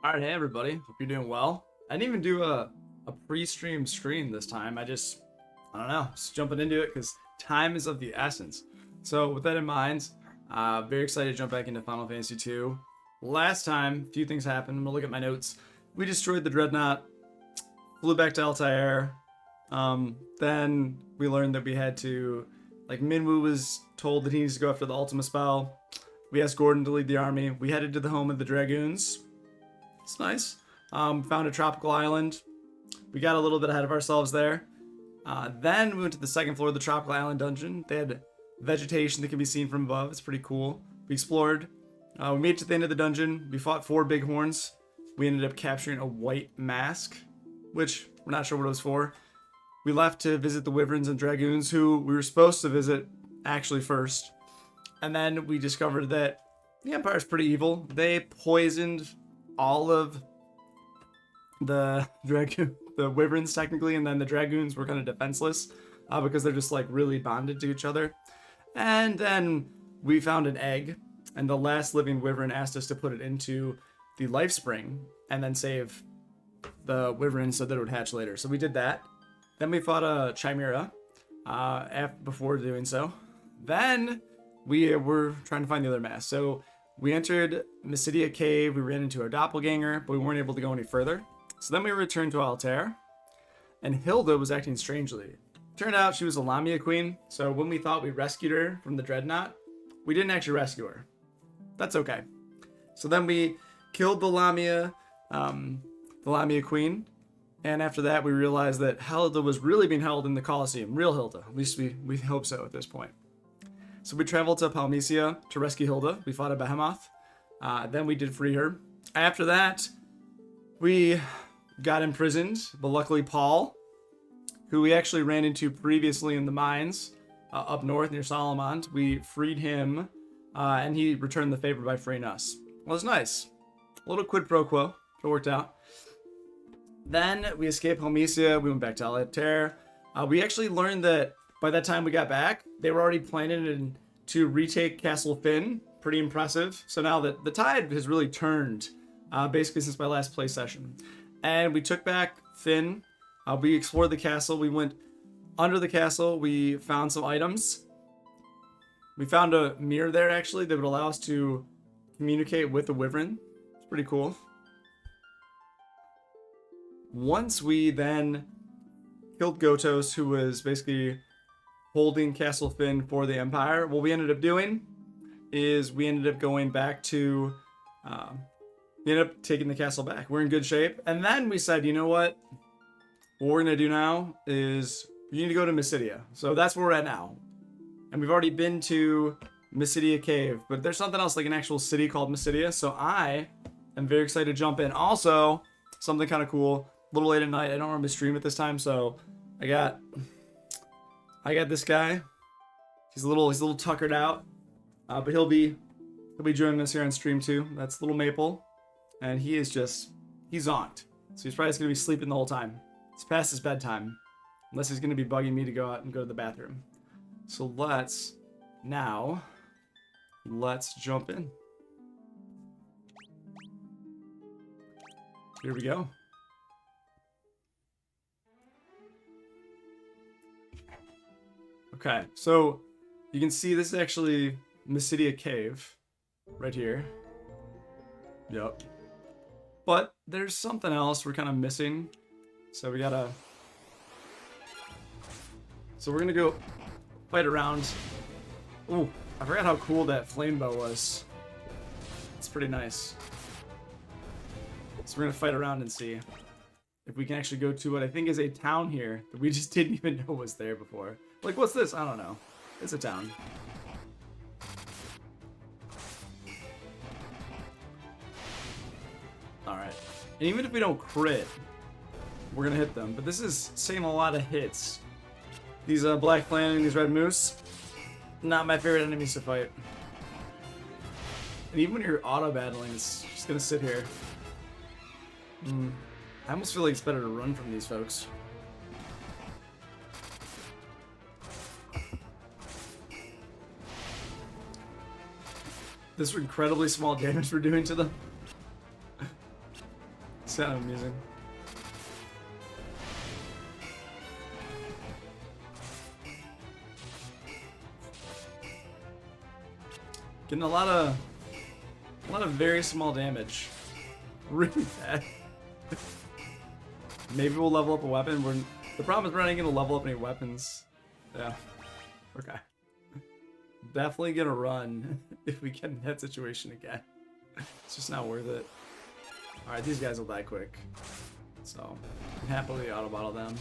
All right, hey everybody. Hope you're doing well. I didn't even do a pre-stream screen this time. I don't know, just jumping into it because time is of the essence. So with that in mind, very excited to jump back into Final Fantasy 2. Last time, a few things happened. I'm gonna look at my notes. We destroyed the Dreadnought, flew back to Altair. Then we learned that we had to, like, Minwu was told that he needs to go after the Ultima spell. We asked Gordon to lead the army. We headed to the home of the Dragoons. It's nice. Found a tropical island. We got a little bit ahead of ourselves there. Then we went to the second floor of the tropical island dungeon. They had vegetation that can be seen from above. It's pretty cool. We explored. We made it to the end of the dungeon. We fought 4 big horns. We ended up capturing a white mask, which we're not sure what it was for. We left to visit the Wyverns and Dragoons, who we were supposed to visit actually first. And then we discovered that the Empire's pretty evil. They poisoned all of the Wyverns technically, and then the Dragoons were kind of defenseless because they're just like really bonded to each other. And then we found an egg, and the last living Wyvern asked us to put it into the life spring and then save the Wyvern so that it would hatch later. So we did that. Then we fought a Chimera before doing so. Then we were trying to find the other mask. So we entered Mysidia Cave, we ran into our doppelganger, but we weren't able to go any further. So then we returned to Altair, and Hilda was acting strangely. Turned out she was a Lamia queen, so when we thought we rescued her from the Dreadnought, we didn't actually rescue her. That's okay. So then we killed the Lamia queen, and after that we realized that Hilda was really being held in the Colosseum, real Hilda. At least we hope so at this point. So we traveled to Palmysia to rescue Hilda. We fought a Behemoth. Then we did free her. After that, we got imprisoned, but luckily Paul, who we actually ran into previously in the mines up north near Salamand, we freed him, and he returned the favor by freeing us. Well, it was nice. A little quid pro quo. It worked out. Then we escaped Palmysia. We went back to Altair. We actually learned that by that time we got back, they were already planning to retake Castle Finn. Pretty impressive. So now that the tide has really turned, basically since my last play session. And we took back Finn. We explored the castle. We went under the castle. We found some items. We found a mirror there, actually, that would allow us to communicate with the Wyvern. It's pretty cool. Once we then killed Gotos, who was basically holding Castle Finn for the Empire, what we ended up doing is we ended up going back to, we ended up taking the castle back. We're in good shape. And then we said, you know what we're going to do now is we need to go to Mysidia. So that's where we're at now. And we've already been to Mysidia Cave, but there's something else, like an actual city called Mysidia. So I am very excited to jump in. Also, something kind of cool, a little late at night. I don't remember stream at this time, so I got this guy. He's a little tuckered out, but he'll be joining us here on stream too. That's Little Maple, and he's zonked. So he's probably just gonna be sleeping the whole time. It's past his bedtime, unless he's gonna be bugging me to go out and go to the bathroom. So let's jump in. Here we go. Okay, so you can see this is actually Mysidia Cave right here. Yep. But there's something else we're kind of missing. So we're gonna go fight around. Ooh, I forgot how cool that flame bow was. It's pretty nice. So we're gonna fight around and see if we can actually go to what I think is a town here that we just didn't even know was there before. Like, what's this? I don't know. It's a town. Alright. And even if we don't crit, we're gonna hit them. But this is saying a lot of hits. These Black Flame and these Red Moose, not my favorite enemies to fight. And even when you're auto-battling, it's just gonna sit here. I almost feel like it's better to run from these folks. This incredibly small damage we're doing to them. It's kind of amusing. Getting a lot of very small damage. Really bad. Maybe we'll level up a weapon. The problem is we're not gonna level up any weapons. Yeah. Okay. Definitely gonna run if we get in that situation again. It's just not worth it. Alright, these guys will die quick. So, happily auto bottle them.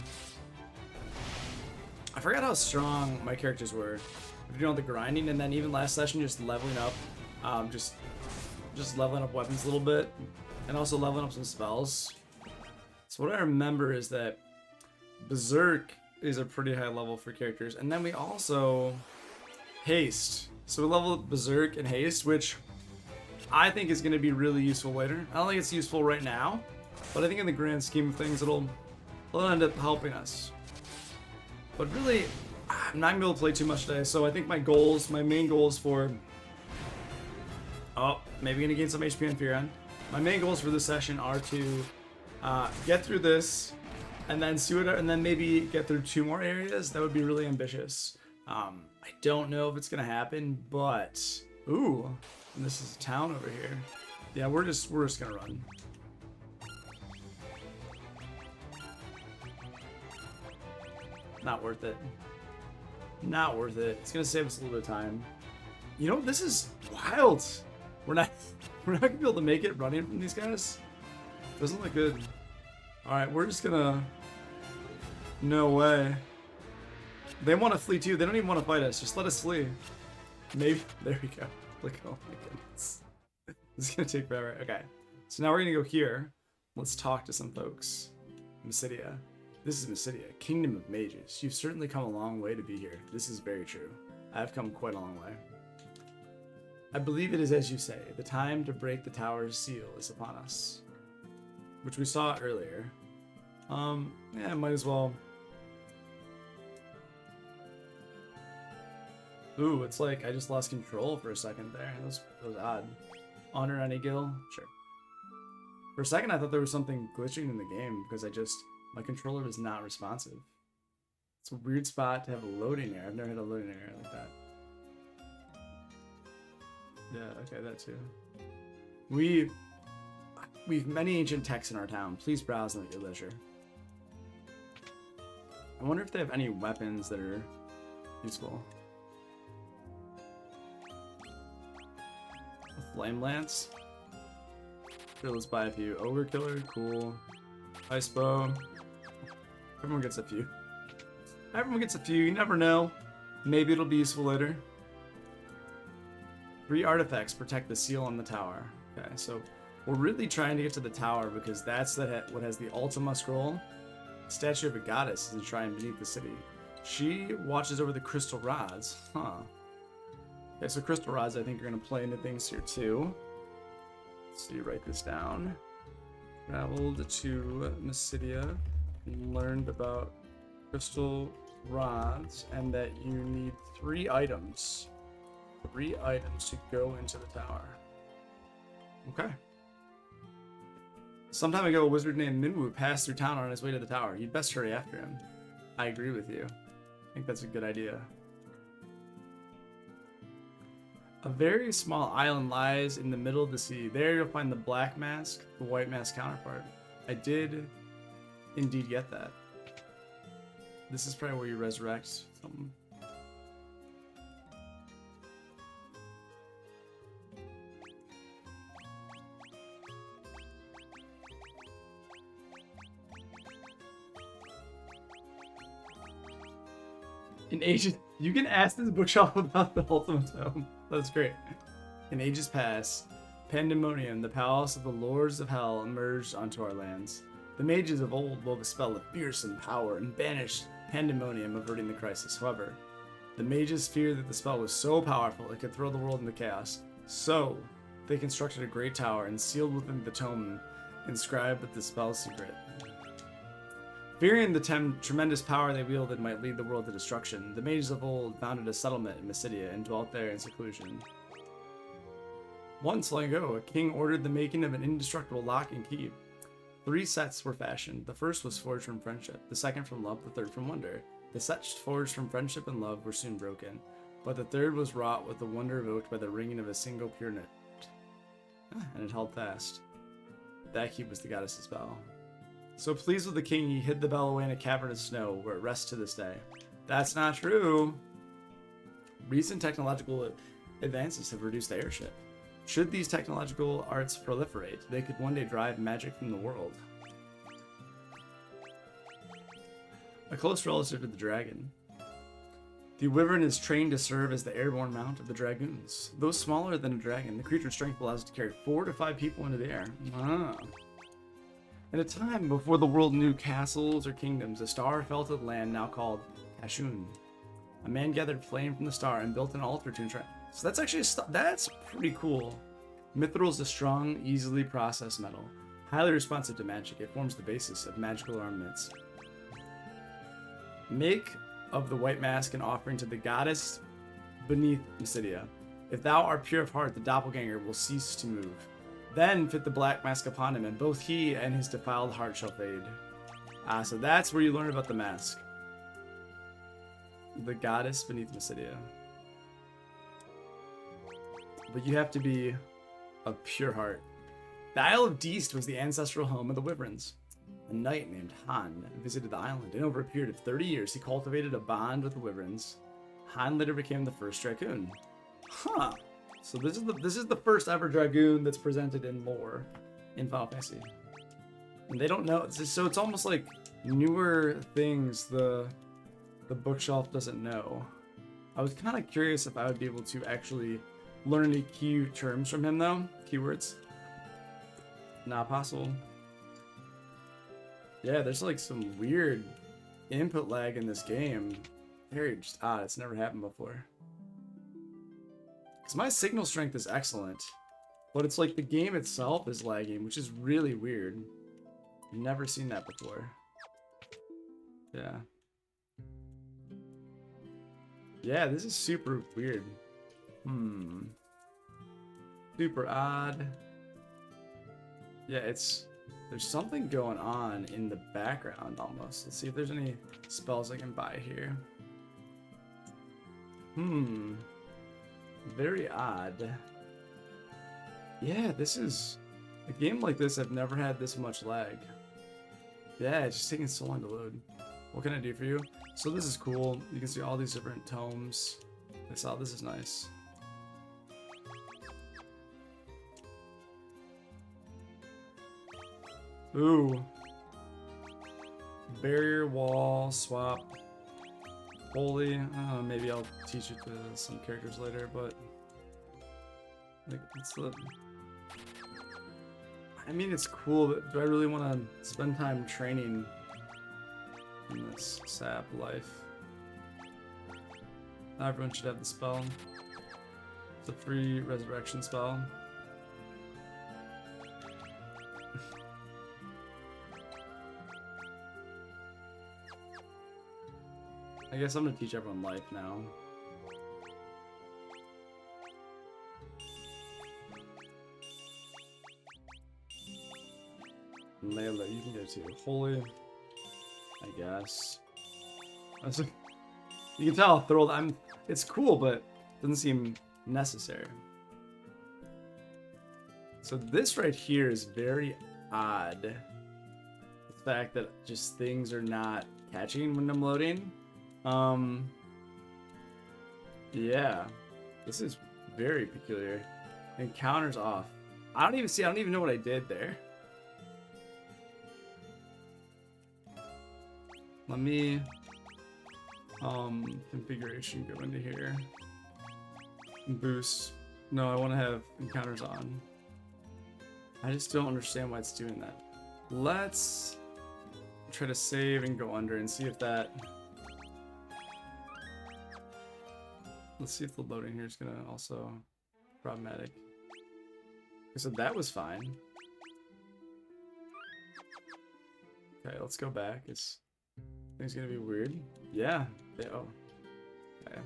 I forgot how strong my characters were. If you're doing all the grinding, and then even last session, just leveling up, just leveling up weapons a little bit, and also leveling up some spells. So what I remember is that Berserk is a pretty high level for characters, and then we also Haste. So we level up Berserk and Haste, which I think is going to be really useful later. I don't think it's useful right now, but I think in the grand scheme of things, it'll end up helping us. But really, I'm not gonna be able to play too much today, so I think my main goals for... Oh, maybe gonna gain some HP on Fearon. My main goals for this session are to get through this, and then maybe get through 2 more areas. That would be really ambitious. I don't know if it's gonna happen, but... Ooh, and this is a town over here. Yeah, we're just gonna run. Not worth it. Not worth it. It's gonna save us a little bit of time. You know, this is wild. We're not gonna be able to make it running from these guys. Doesn't look good. Alright, we're just gonna... No way. They want to flee too. They don't even want to fight us. Just let us flee. Maybe. There we go. Look, oh my goodness. This is gonna take forever. Okay. So now we're gonna go here. Let's talk to some folks. Mysidia. This is Mysidia, Kingdom of Mages. You've certainly come a long way to be here. This is very true. I have come quite a long way. I believe it is as you say. The time to break the tower's seal is upon us. Which we saw earlier. Yeah, might as well. Ooh, it's like I just lost control for a second there. That was odd. Honor any Gil? Sure. For a second I thought there was something glitching in the game because my controller was not responsive. It's a weird spot to have a loading error. I've never had a loading error like that. Yeah, okay, that too. We've many ancient texts in our town. Please browse them at your leisure. I wonder if they have any weapons that are useful. A flame lance. Sure, let's buy a few. Ogre killer, cool. Ice bow. Everyone gets a few. Everyone gets a few. You never know. Maybe it'll be useful later. 3 artifacts protect the seal on the tower. Okay, so we're really trying to get to the tower because that's what has the Ultima scroll. The statue of a goddess is enshrined beneath the city. She watches over the crystal rods. Huh. Okay, so crystal rods I think are going to play into things here too. Let's see, write this down. Traveled to Mysidia. Learned about crystal rods and that you need 3 items. 3 items to go into the tower. Okay. Some time ago, a wizard named Minwu passed through town on his way to the tower. You'd best hurry after him. I agree with you. I think that's a good idea. A very small island lies in the middle of the sea. There you'll find the black mask, the white mask counterpart. I did indeed get that. This is probably where you resurrect something. In ages, you can ask this bookshelf about the Ultima Tome. That's great. In ages past, Pandemonium, the palace of the lords of hell, emerged onto our lands. The mages of old wove a spell of fearsome power and banished Pandemonium, averting the crisis. However, the mages feared that the spell was so powerful it could throw the world into chaos. So, they constructed a great tower and sealed within the tome inscribed with the spell's secret. Fearing the tremendous power they wielded might lead the world to destruction, the mages of old founded a settlement in Mysidia and dwelt there in seclusion. Once long ago, a king ordered the making of an indestructible lock and key. 3 sets were fashioned. The first was forged from friendship, the second from love, the third from wonder. The sets forged from friendship and love were soon broken, but the third was wrought with the wonder evoked by the ringing of a single pure note. And it held fast. That key was the goddess's bell. So pleased with the king, he hid the bell away in a cavern of snow, where it rests to this day. That's not true. Recent technological advances have reduced the airship. Should these technological arts proliferate, they could one day drive magic from the world. A close relative to the dragon. The wyvern is trained to serve as the airborne mount of the dragoons. Though smaller than a dragon, the creature's strength allows it to carry 4 to 5 people into the air. Ah. In a time before the world knew castles or kingdoms, a star fell to the land now called Kashun. A man gathered flame from the star and built an altar to enshrine. So that's actually that's pretty cool. Mithril is a strong, easily processed metal, highly responsive to magic. It forms the basis of magical armaments. Make of the white mask an offering to the goddess beneath Mysidia. If thou art pure of heart, the doppelganger will cease to move. Then fit the black mask upon him, and both he and his defiled heart shall fade. So that's where you learn about the mask. The goddess beneath Mysidia. But you have to be of pure heart. The Isle of Deist was the ancestral home of the wyverns. A knight named Han visited the island, and over a period of 30 years, he cultivated a bond with the wyverns. Han later became the first dragoon. Huh. So this is the first ever dragoon that's presented in lore in Final Fantasy. And they don't know, so it's almost like newer things the bookshelf doesn't know. I was kind of curious if I would be able to actually learn any key terms from him though, keywords. Not possible. Yeah, there's like some weird input lag in this game. Very just odd, it's never happened before. Because my signal strength is excellent, but it's like the game itself is lagging, which is really weird. I've never seen that before. Yeah. Yeah, this is super weird. Super odd. Yeah, there's something going on in the background almost. Let's see if there's any spells I can buy here. Very odd. Yeah, this is a game like this. I've never had this much lag. Yeah, it's just taking so long to load. What can I do for you? So this is cool. You can see all these different tomes. This is nice. Ooh. Barrier wall swap. Holy. Maybe I'll teach it to some characters later, but like, it's the. I mean, it's cool, but do I really want to spend time training in this sap life? Not everyone should have the spell. It's a free resurrection spell. I guess I'm gonna teach everyone life now. Layla, you can go too. Holy, I guess. You can tell how thrilled I'm. It's cool, but it doesn't seem necessary. So this right here is very odd. The fact that just things are not catching when I'm loading. Yeah, this is very peculiar. Encounters off. I don't even know what I did there. Let me configuration go into here. Boost. No, I want to have encounters on. I just don't understand why it's doing that. Let's try to save and go under and see if that. Let's see if the loading here is gonna also problematic. So that was fine. Okay, let's go back. It's gonna be weird. Yeah. Oh. Okay.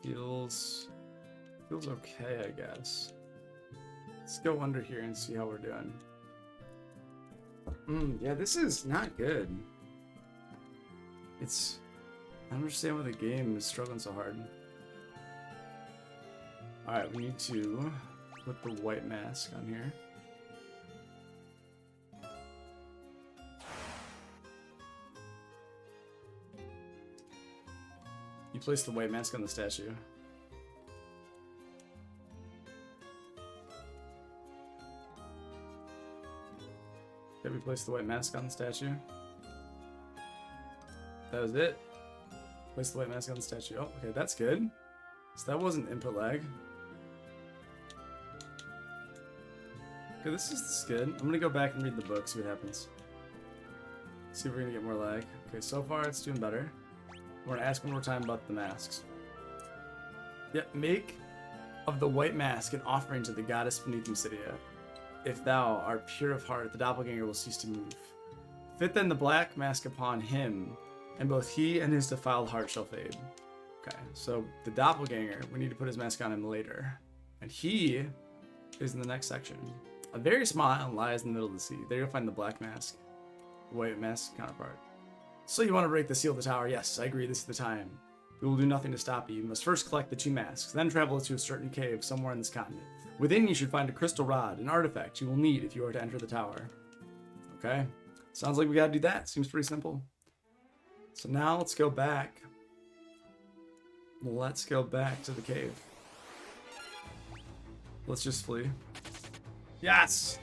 Feels okay, I guess. Let's go under here and see how we're doing. Yeah, this is not good. It's... I don't understand why the game is struggling so hard. Alright, we need to put the white mask on here. You place the white mask on the statue. Did we place the white mask on the statue? That was it. Place the white mask on the statue. Oh, okay, that's good. So that wasn't input lag. Okay, this is good. I'm gonna go back and read the book, see what happens. See if we're gonna get more lag. Okay, so far it's doing better. We're gonna ask one more time about the masks. Yep, make of the white mask an offering to the goddess beneath Mysidia. If thou art pure of heart, the doppelganger will cease to move. Fit then the black mask upon him, and both he and his defiled heart shall fade. Okay, so the doppelganger, we need to put his mask on him later. And he is in the next section. A very small island lies in the middle of the sea. There you'll find the black mask, the white mask counterpart. So you want to break the seal of the tower? Yes, I agree, this is the time. We will do nothing to stop you. You must first collect the 2 masks, then travel to a certain cave somewhere in this continent. Within you should find a crystal rod, an artifact you will need if you are to enter the tower. Okay, sounds like we gotta do that. Seems pretty simple. So now let's go back. Let's go back to the cave. Let's just flee. Yes!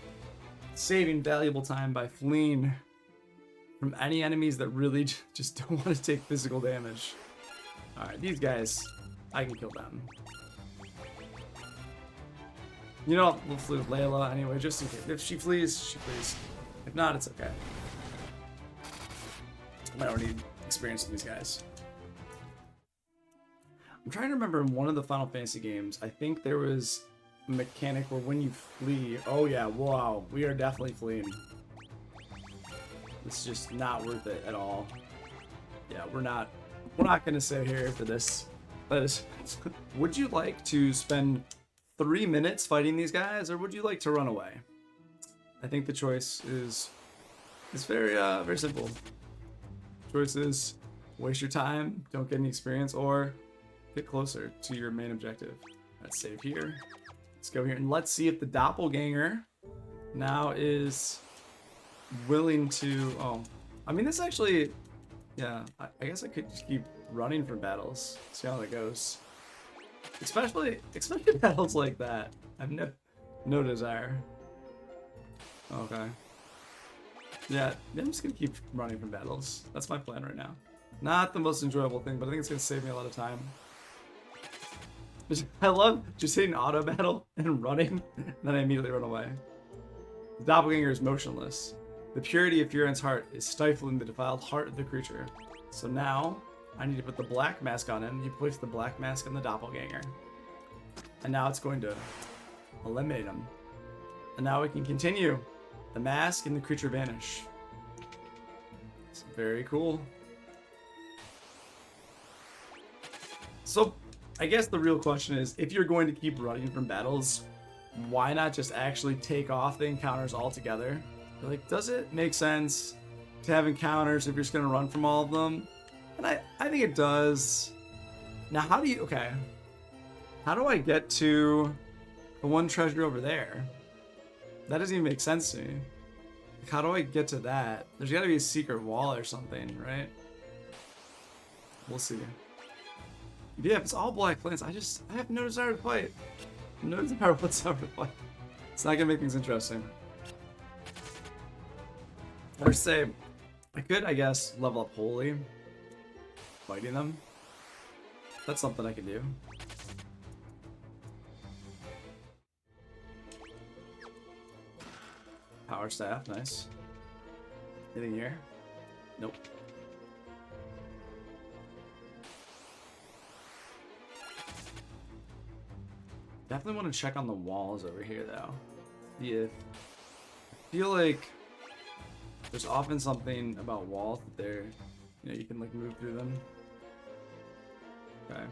Saving valuable time by fleeing from any enemies that really just don't want to take physical damage. Alright, these guys, I can kill them. You know, we'll flee with Layla anyway, just in case. If she flees, she flees. If not, it's okay. I might already experience with these guys. I'm trying to remember in one of the Final Fantasy games, I think there was a mechanic where when you flee... Oh yeah, wow, we are definitely fleeing. It's just not worth it at all. Yeah, we're not gonna sit here for this. That is, would you like to spend 3 minutes fighting these guys, or would you like to run away? I think the choice is very very simple. Choice is waste your time, don't get any experience, or get closer to your main objective. Let's save here. Let's go here and let's see if the doppelganger now is willing to... Oh, I mean, this actually... Yeah, I guess I could just keep running from battles. See how that goes. Especially battles like that. I've no desire. Okay. Yeah, I'm just gonna keep running from battles. That's my plan right now. Not the most enjoyable thing, but I think it's gonna save me a lot of time. I love just hitting auto battle and running, and then I immediately run away. The doppelganger is motionless. The purity of Fioran's heart is stifling the defiled heart of the creature. So now, I need to put the black mask on him. You place the black mask on the doppelganger. And now it's going to eliminate him. And now we can continue. The mask and the creature vanish. It's very cool. So, I guess the real question is, if you're going to keep running from battles, why not just actually take off the encounters altogether? Like, does it make sense to have encounters if you're just going to run from all of them? And I think it does. Now, how do you... Okay. How do I get to the one treasure over there? That doesn't even make sense to me. Like, how do I get to that? There's got to be a secret wall or something, right? We'll see. Yeah, if it's all black plants, I have no desire to fight. No desire whatsoever to fight. It's not going to make things interesting. Or say, I could, I guess, level up Holy, fighting them. That's something I can do. Power staff, nice. Anything here? Nope. Definitely want to check on the walls over here, though. Yeah. I feel like there's often something about walls that they're, you know, you can like move through them. Okay.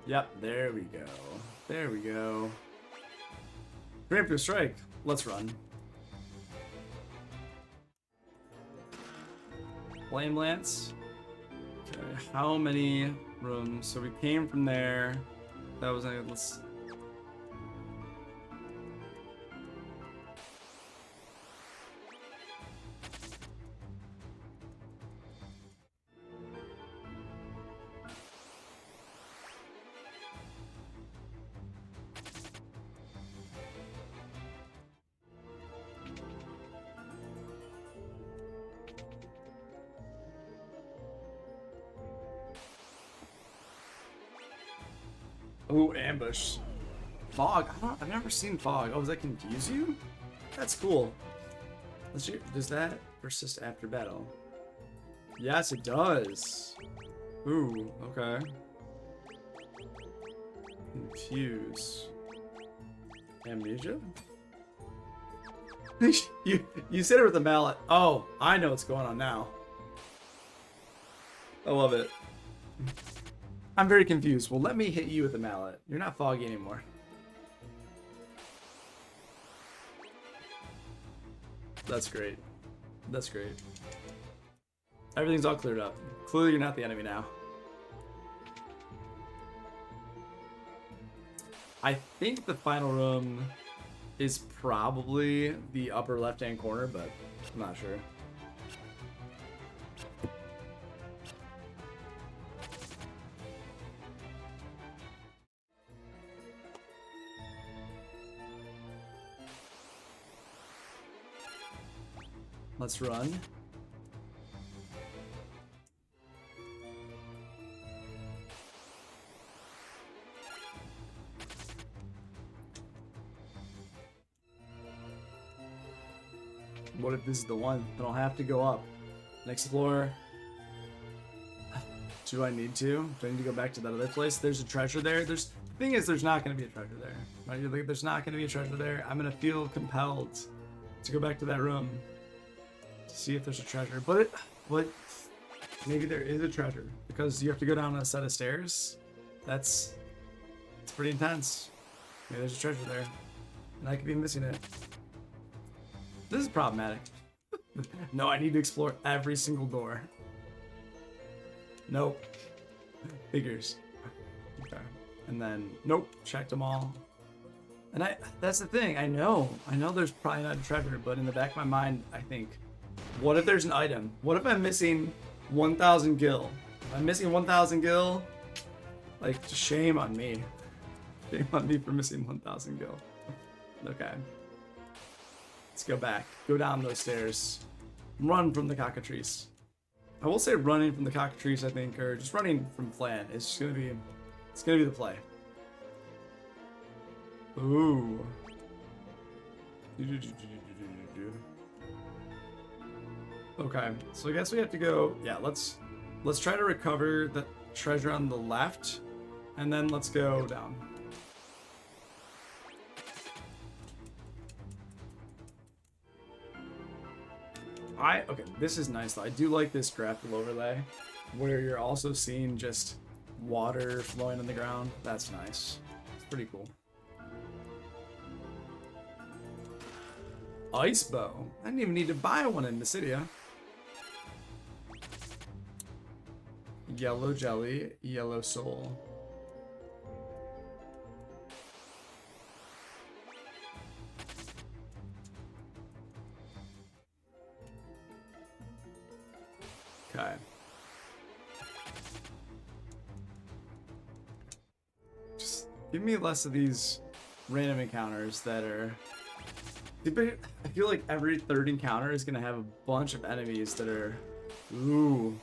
Yep, there we go. There we go. Preemptive strike. Let's run. Flame Lance. Okay, how many rooms? So we came from there. That was let's. Ooh, ambush. Fog. I've never seen fog. Oh, does that confuse you? That's cool. Let's see. Does that persist after battle? Yes, it does. Ooh, okay. Confuse. Amnesia? you said it with a mallet. Oh, I know what's going on now. I love it. I'm very confused. Well, let me hit you with a mallet. You're not foggy anymore. That's great. That's great. Everything's all cleared up. Clearly you're not the enemy now. I think the final room is probably the upper left-hand corner, but I'm not sure. Let's run. What if this is the one? Then I'll have to go up and explore. Do I need to? Do I need to go back to that other place? There's a treasure there. The thing is, there's not going to be a treasure there. Right? You're like, there's not going to be a treasure there. I'm going to feel compelled to go back to that room to see if there's a treasure. But maybe there is a treasure because you have to go down a set of stairs. It's pretty intense. Maybe there's a treasure there, and I could be missing it. This is problematic. No, I need to explore every single door. Nope. Figures. Okay. And then, nope, checked them all. And that's the thing, I know there's probably not a treasure, but in the back of my mind, I think, what if there's an item? What if I'm missing 1,000 gil? If I'm missing 1,000 gil, like, shame on me. Shame on me for missing 1,000 gil. Okay. Let's go back. Go down those stairs. Run from the cockatrice. I will say running from the cockatrice, I think, or just running from Flan is just gonna be the play. Ooh. Okay, so I guess we have to go. Yeah, let's try to recover the treasure on the left, and then let's go down. Okay, this is nice though. I do like this graphical overlay where you're also seeing just water flowing on the ground. That's nice. It's pretty cool. Ice bow. I didn't even need to buy one in Dissidia. Yellow jelly, yellow soul. Okay. Just give me less of these random encounters that are... I feel like every third encounter is gonna have a bunch of enemies that are... Ooh.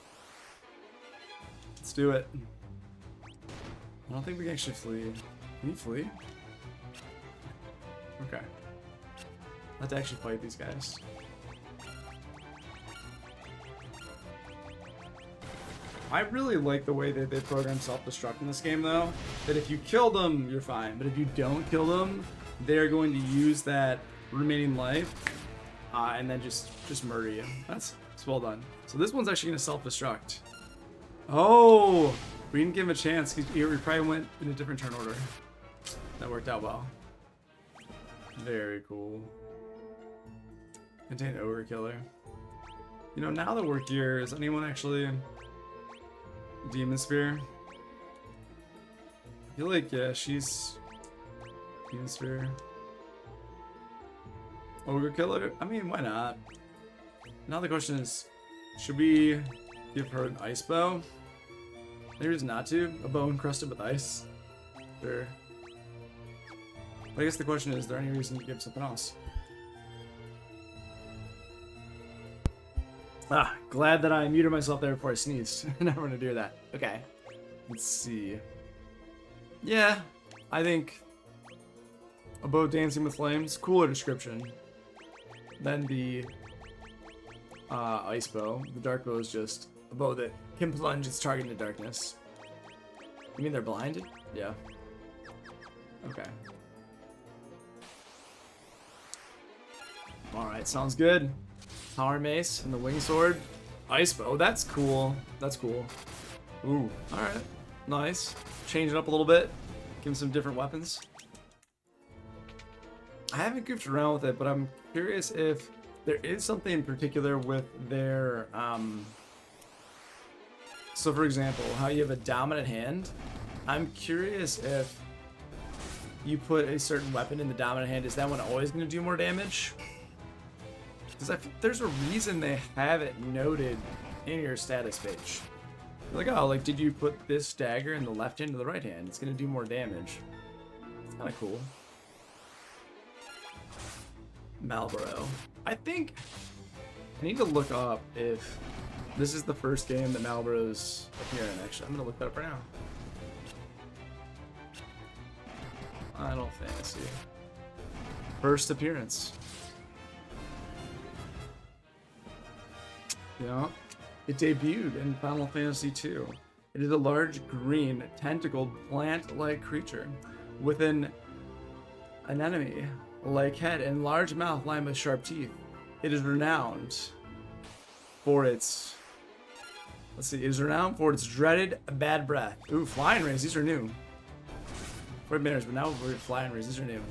Let's do it. I don't think we can actually flee. Can you flee? Okay. I have to actually fight these guys. I really like the way that they program self-destruct in this game, though. That if you kill them, you're fine. But if you don't kill them, they're going to use that remaining life and then just murder you. That's well done. So this one's actually going to self-destruct. Oh! We didn't give him a chance. We probably went in a different turn order. That worked out well. Very cool. Contain Ogre Killer. You know, now that we're here, is anyone actually Demon Spear? I feel like, yeah, she's Demon Spear. Ogre Killer? I mean, why not? Now the question is, should we give her an ice bow? There is not to. A bow encrusted with ice. Sure. I guess the question is there any reason to give something else? Ah, glad that I muted myself there before I sneezed. Never want to do that. Okay. Let's see. Yeah, I think a bow dancing with flames. Cooler description than the ice bow. The dark bow is just a bow that can plunge its target into darkness. You mean they're blinded? Yeah. Okay. Alright, sounds good. Power Mace and the Wing Sword. Ice Bow, that's cool. That's cool. Ooh, alright. Nice. Change it up a little bit. Give him some different weapons. I haven't goofed around with it, but I'm curious if there is something in particular with their, so for example, how you have a dominant hand. I'm curious if you put a certain weapon in the dominant hand, is that one always going to do more damage? Because there's a reason they have it noted in your status page. Like, oh, like, did you put this dagger in the left hand or the right hand? It's going to do more damage. It's kind of cool. Malboro. I think I need to look up if this is the first game that Malboro's appearing. Actually, I'm going to look that up right now. Final Fantasy. First appearance. Yeah. It debuted in Final Fantasy II. It is a large green, tentacled, plant-like creature with an anemone-like head and large mouth lined with sharp teeth. It is renowned for its... Let's see. It is renowned for its dreaded bad breath. Ooh, flying rays. These are new. For minutes, but now we're flying rays. These are new.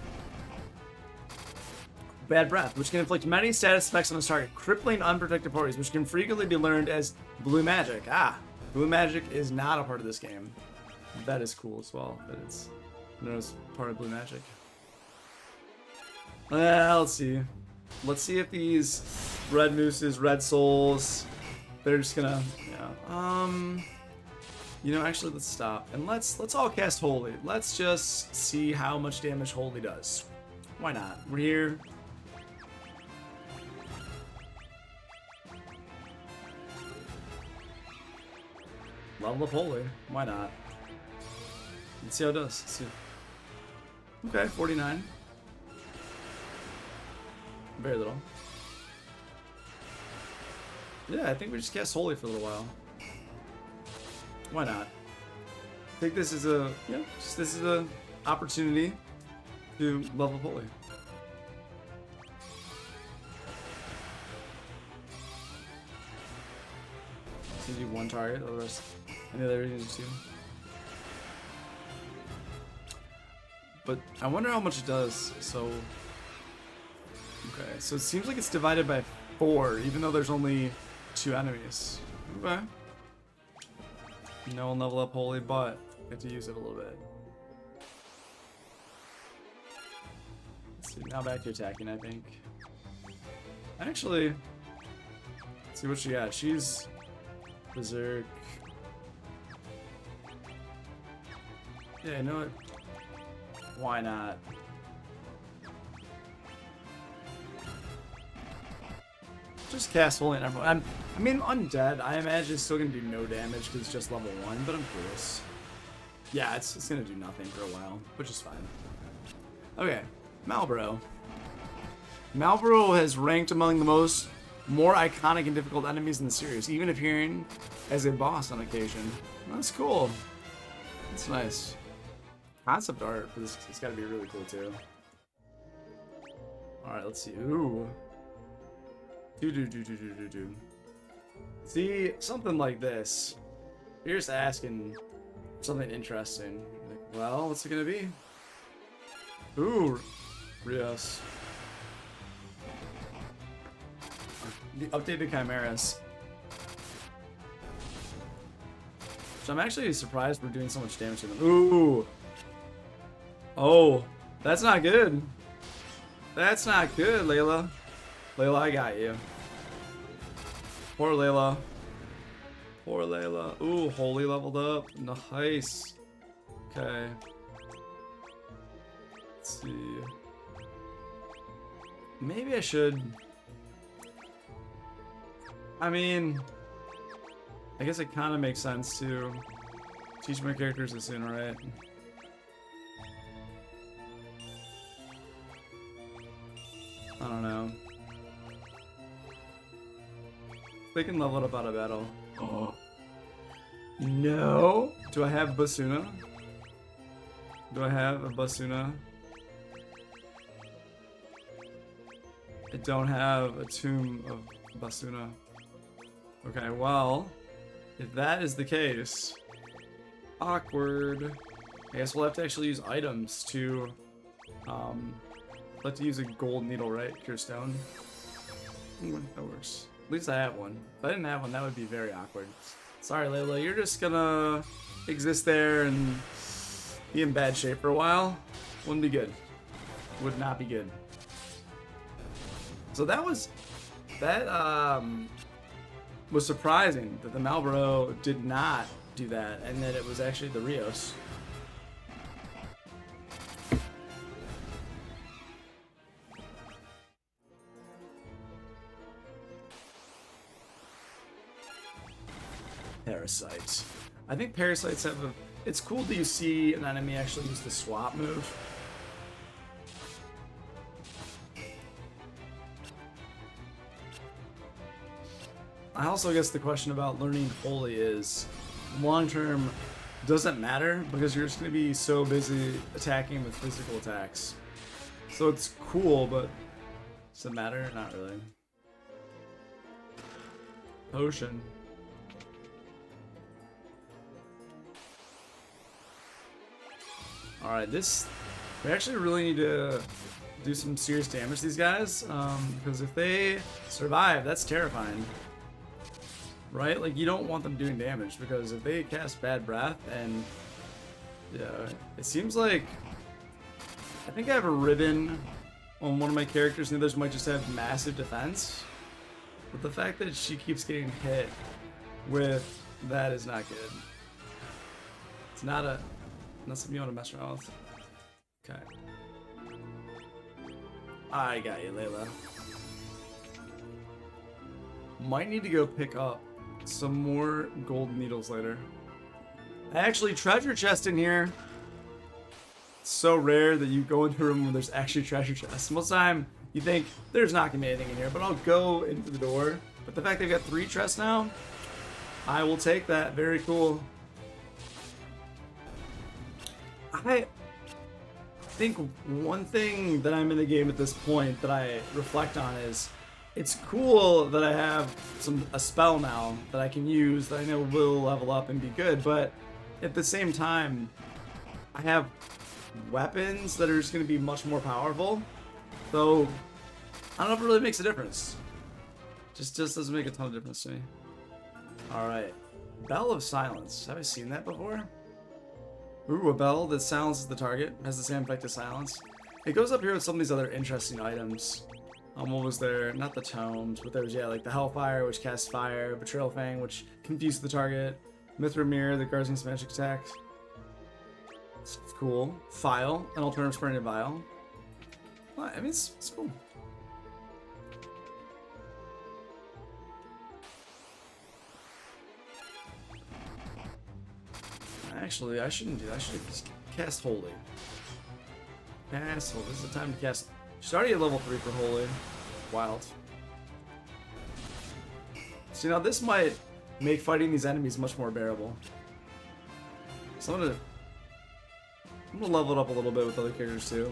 Bad breath, which can inflict many status effects on its target. Crippling, unprotected parties, which can frequently be learned as blue magic. Ah, blue magic is not a part of this game. That is cool as well. That it's known as part of blue magic. Let's see. Let's see if these red mooses, red souls, they're just gonna, yeah. You know, actually, let's stop and let's all cast Holy. Let's just see how much damage Holy does. Why not? We're here. Level up Holy. Why not? Let's see how it does. Let's see. Okay, 49. Very little. Yeah, I think we just cast Holy for a little while. Why not? I think this is a, yeah, this is a opportunity to level up Holy. So you do one target, the rest, any other reasons too. But I wonder how much it does. So, okay, so it seems like it's divided by 4, even though there's only 2 enemies. Okay. No one level up Holy, but I have to use it a little bit. Let's see, now back to attacking, I think. Actually, let's see what she got. She's Berserk. Yeah, you know what? Why not? Just cast Holy on everyone. I mean, Undead, I imagine it's still going to do no damage because it's just level 1, but I'm curious. Yeah, it's going to do nothing for a while, which is fine. Okay, Malboro. Malboro has ranked among the more iconic and difficult enemies in the series, even appearing as a boss on occasion. That's cool. That's nice. Concept art for this, it's got to be really cool too. Alright, let's see. Ooh. See, something like this. You're just asking something interesting. Like, well, what's it gonna be? Ooh, Rios. The updated Chimeras. So I'm actually surprised we're doing so much damage to them. Ooh. Oh, that's not good. That's not good, Layla. Layla, I got you. Poor Layla. Poor Layla. Ooh, Holy leveled up. Nice. Okay. Let's see. Maybe I should. I mean, I guess it kind of makes sense to teach my characters this soon, right? I don't know. They can level it up out of battle. Oh. No! Do I have Basuna? Do I have a Basuna? I don't have a Tomb of Basuna. Okay, well, if that is the case, awkward. I guess we'll have to actually use items to, let's use a gold needle, right? Pure stone. That works. At least I have one. If I didn't have one, that would be very awkward. Sorry, Layla, you're just gonna exist there and be in bad shape for a while. Wouldn't be good. Would not be good. So that was surprising that the Malboro did not do that, and that it was actually the Rios. Parasites. I think parasites have a. It's cool that you see an enemy actually use the swap move. I also guess the question about learning Holy is, long term, doesn't matter because you're just going to be so busy attacking with physical attacks. So it's cool, but does it matter? Not really. Potion. Alright, we actually really need to do some serious damage to these guys, because if they survive, that's terrifying. Right? Like, you don't want them doing damage, because if they cast Bad Breath, and yeah, it seems like I think I have a ribbon on one of my characters, and the others might just have massive defense. But the fact that she keeps getting hit with that is not good. It's not something you want to mess around with. Okay. I got you, Layla. Might need to go pick up some more gold needles later. Actually, treasure chest in here. It's so rare that you go into a room where there's actually treasure chests. Most of the time, you think there's not gonna be anything in here, but I'll go into the door. But the fact they've got 3 chests now, I will take that. Very cool. I think one thing that I'm in the game at this point that I reflect on is it's cool that I have a spell now that I can use that I know will level up and be good, but at the same time, I have weapons that are just going to be much more powerful. So I don't know if it really makes a difference. Just doesn't make a ton of difference to me. Alright. Bell of Silence. Have I seen that before? Ooh, a bell that silences the target. Has the same effect as silence. It goes up here with some of these other interesting items. What was there? Not the tomes, but there was, yeah, like the Hellfire, which casts fire, Betrayal Fang, which confuses the target, Mithril Mirror, that guards against magic attacks. It's cool. File, an alternative sprinted vial. Well, I mean, it's cool. Actually, I shouldn't do that. I should just cast Holy. Cast Holy. This is the time to cast. She's already at level 3 for Holy. Wild. See, now this might make fighting these enemies much more bearable. So I'm gonna level it up a little bit with other characters too.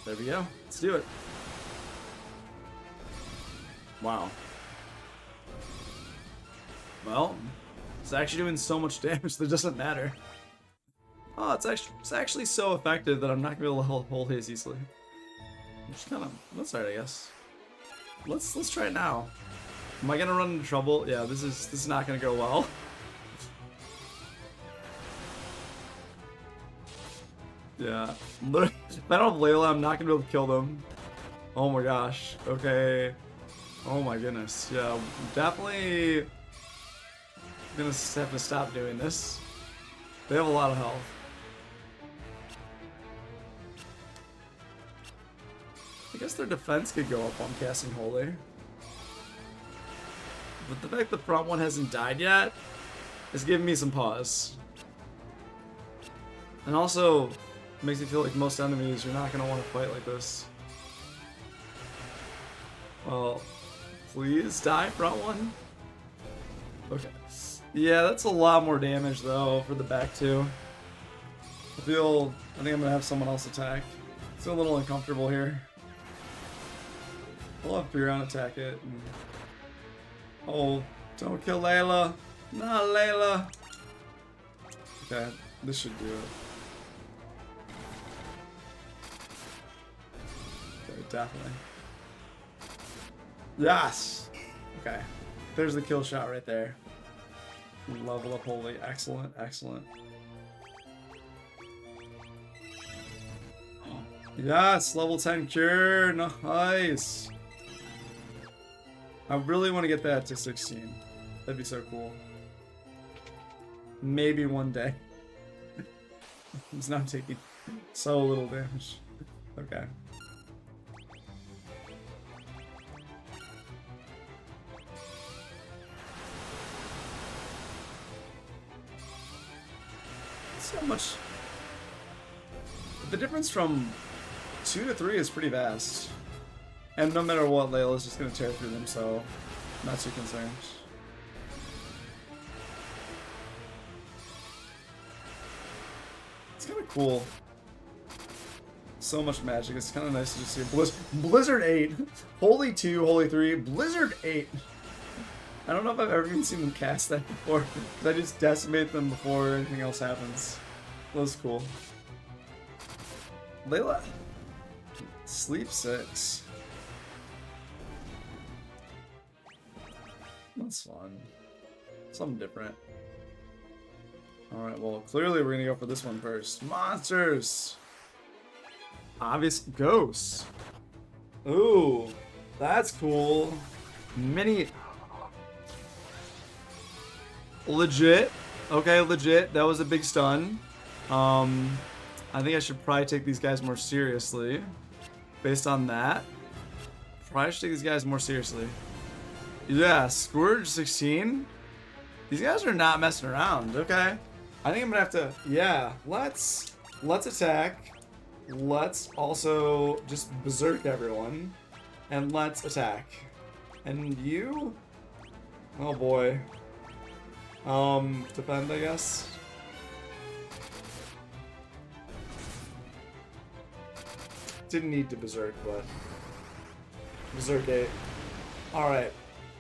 There we go. Let's do it. Wow. Well, It's actually doing so much damage that it doesn't matter. Oh, it's actually so effective that I'm not gonna be able to hold his easily. I'm just kind of, let's try it, I guess. Let's try it now. Am I gonna run into trouble? Yeah, this is not gonna go well. Yeah, if I don't have Layla, I'm not gonna be able to kill them. Oh my gosh. Okay. Oh my goodness. Yeah, definitely gonna have to stop doing this. They have a lot of health. I guess their defense could go up on casting Holy. But the fact the front one hasn't died yet is giving me some pause. And also, makes me feel like most enemies, you're not going to want to fight like this. Well, please die, front one. Okay. Yeah, that's a lot more damage, though, for the back two. I think I'm going to have someone else attack. It's a little uncomfortable here. I'll have Piran attack it. And... oh, don't kill Layla. Not Layla. Okay, this should do it. Okay, definitely. Yes! Okay. There's the kill shot right there. Level up Holy. Excellent, excellent. Yes, level 10 cure. Nice. I really want to get that to 16. That'd be so cool. Maybe one day. It's not taking so little damage. Okay. Let's see how much... the difference from 2 to 3 is pretty vast. And no matter what, Layla's just going to tear through them, so I'm not too concerned. It's kind of cool. So much magic. It's kind of nice to just see Blizzard 8. Holy 2, Holy 3, Blizzard 8. I don't know if I've ever even seen them cast that before. I just decimate them before anything else happens. That was cool. Layla. Sleep 6. That's fun. Something different. Alright, well, clearly we're gonna go for this one first. Monsters! Obvious ghosts. Ooh, that's cool. Mini... legit. Okay, legit. That was a big stun. I think I should probably take these guys more seriously. Based on that. Probably should take these guys more seriously. Yeah, Scourge 16. These guys are not messing around. Okay, I think I'm gonna have to. Yeah, let's attack. Let's also just berserk everyone, and let's attack. And you? Oh boy. Defend, I guess. Didn't need to berserk, but berserk 8. All right.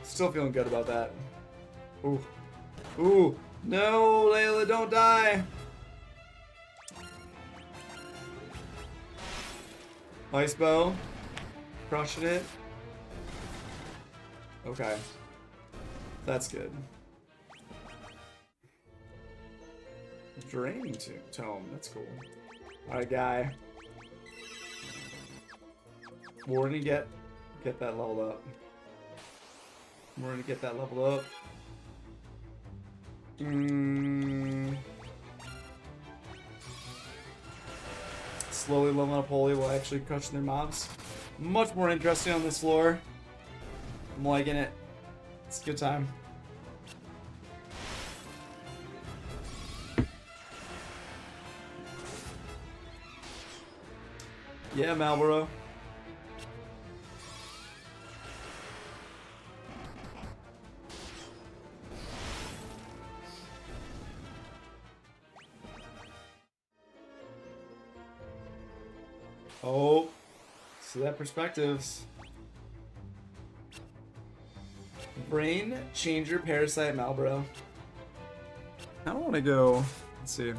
Still feeling good about that. Ooh. Ooh. No, Layla, don't die. Ice bow. Crushing it. Okay. That's good. Draining tome. That's cool. Alright, guy. We're gonna get that leveled up. We're gonna get that leveled up. Slowly leveling up Holy while actually crushing their mobs. Much more interesting on this floor. I'm liking it. It's a good time. Yeah, Malboro. Oh, see that perspectives. Brain Changer Parasite Malboro. I don't want to go. Let's see.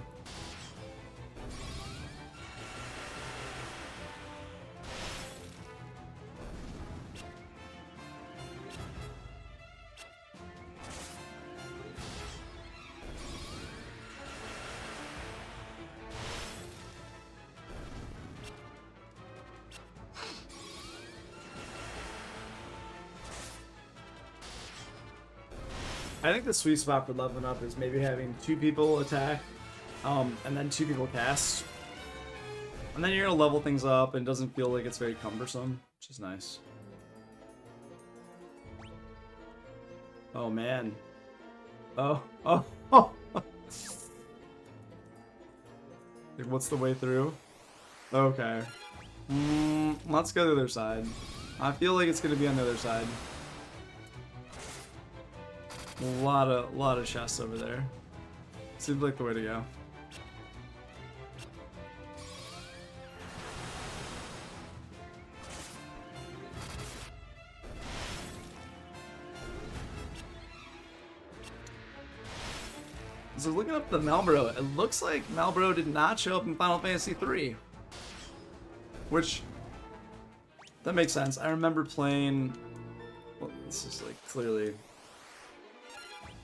I think the sweet spot for leveling up is maybe having 2 people attack, and then 2 people cast. And then you're gonna level things up and it doesn't feel like it's very cumbersome, which is nice. Oh man. Oh. What's the way through? Okay. Let's go to the other side. I feel like it's gonna be on the other side. A lot of chests over there. Seems like the way to go. So looking up the Malboro, it looks like Malboro did not show up in Final Fantasy III. Which, that makes sense. I remember playing, well, this is like clearly,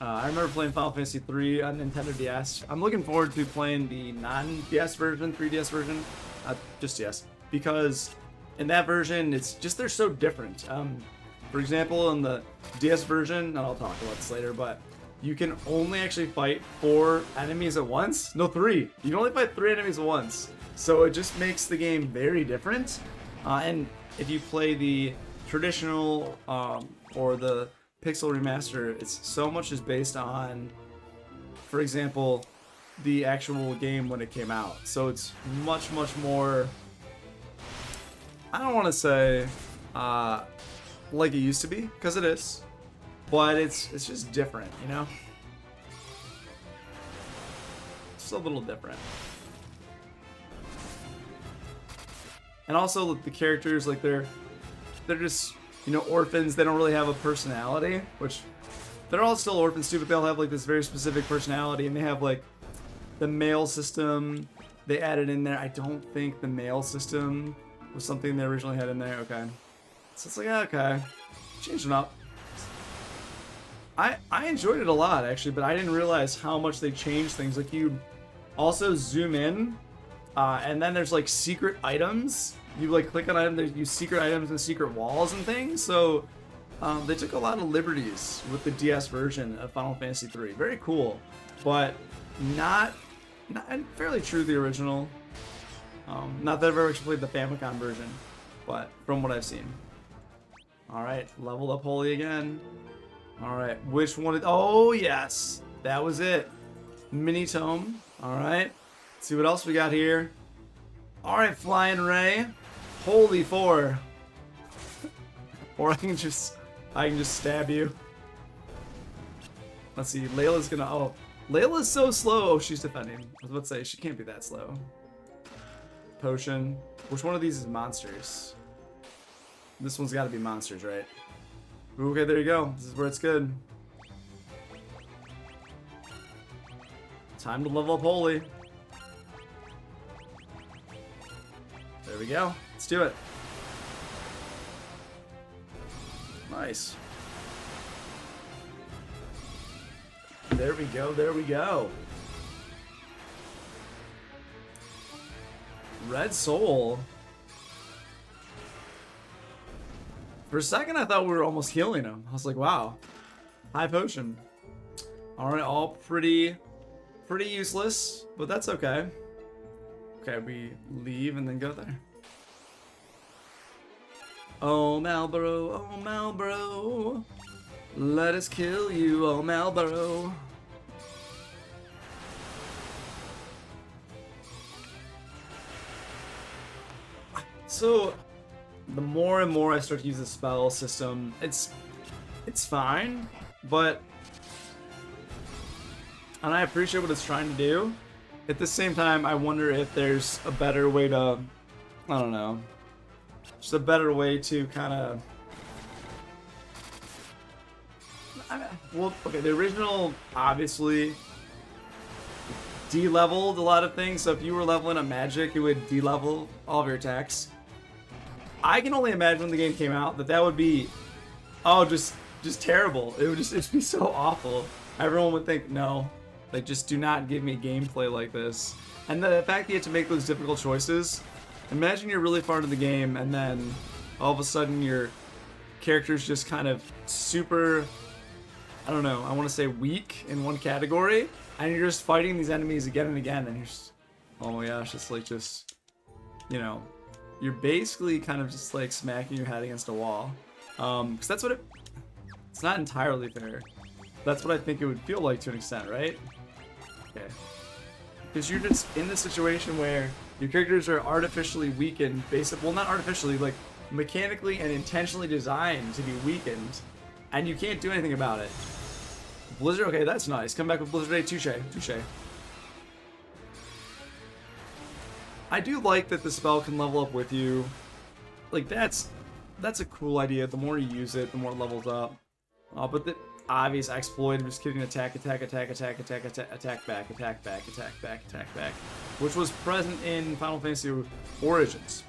I remember playing Final Fantasy III on Nintendo DS. I'm looking forward to playing the non-DS version, 3DS version, just DS, because in that version, it's just, they're so different. For example, in the DS version, and I'll talk about this later, but you can only actually fight 4 enemies at once. No, 3. You can only fight 3 enemies at once. So it just makes the game very different. And if you play the traditional or the Pixel Remaster, it's so much is based on, for example, the actual game when it came out. So it's much more, I don't want to say like it used to be, because it is. But it's just different, you know? Just a little different. And also the characters, like they're just, you know, orphans. They don't really have a personality, which they're all still orphans too, but they'll have like this very specific personality, and they have like the mail system they added in there. I don't think the mail system was something they originally had in there. Okay. So it's like, okay, changed them up. I enjoyed it a lot, actually, but I didn't realize how much they changed things. Like, you also zoom in, and then there's, like, secret items. You, like, click on items, there's you secret items and secret walls and things. So, they took a lot of liberties with the DS version of Final Fantasy III. Very cool, but not fairly true to the original. Not that I've ever actually played the Famicom version, but from what I've seen. Alright, leveled up Holy again. Alright, which one? Oh, yes. That was it. Mini Tome. Alright. See what else we got here. Alright, Flying Ray. Holy 4. Or I can just stab you. Let's see. Layla's gonna. Oh, Layla's so slow. Oh, she's defending. I was about to say, she can't be that slow. Potion. Which one of these is monsters? This one's gotta be monsters, right? Okay, there you go. This is where it's good. Time to level up Holy. There we go. Let's do it. Nice. There we go. There we go. Red Soul. For a second, I thought we were almost healing him. I was like, wow. High potion. Alright, all pretty useless, but that's okay. Okay, we leave and then go there. Oh, Malboro, oh, Malboro. Let us kill you, oh, Malboro. So, the more and more I start to use the spell system, it's fine, but, and I appreciate what it's trying to do. At the same time, I wonder if there's a better way to, I don't know, just a better way to kind of, well, okay, the original, obviously, de-leveled a lot of things. So if you were leveling up magic, it would de-level all of your attacks. I can only imagine when the game came out that would be, oh, just terrible. It would just be so awful. Everyone would think, no, like just do not give me gameplay like this. And the fact that you have to make those difficult choices. Imagine you're really far into the game and then all of a sudden your character's just kind of super, I don't know, I want to say weak in one category, and you're just fighting these enemies again and again, and you're just, oh my gosh, it's like just, you know, you're basically kind of just like smacking your head against a wall. Because that's what it's not entirely fair. That's what I think it would feel like to an extent, right? Okay. Because you're just in this situation where your characters are artificially weakened, well, not artificially, like mechanically and intentionally designed to be weakened, and you can't do anything about it. Blizzard, okay, that's nice. Come back with Blizzard 8, touche. I do like that the spell can level up with you. Like, that's a cool idea. The more you use it, the more it levels up. But the obvious exploit of just getting attack back, which was present in Final Fantasy Origins.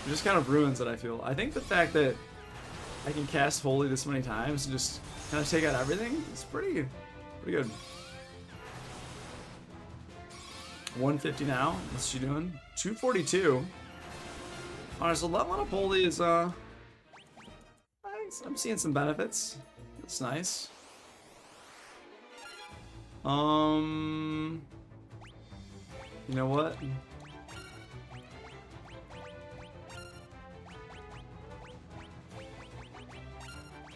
It just kind of ruins it, I feel. I think the fact that I can cast Holy this many times and just kind of take out everything is pretty good. 150 now. What's she doing? 242. Alright, so leveling up Holy is, I'm seeing some benefits. That's nice. You know what?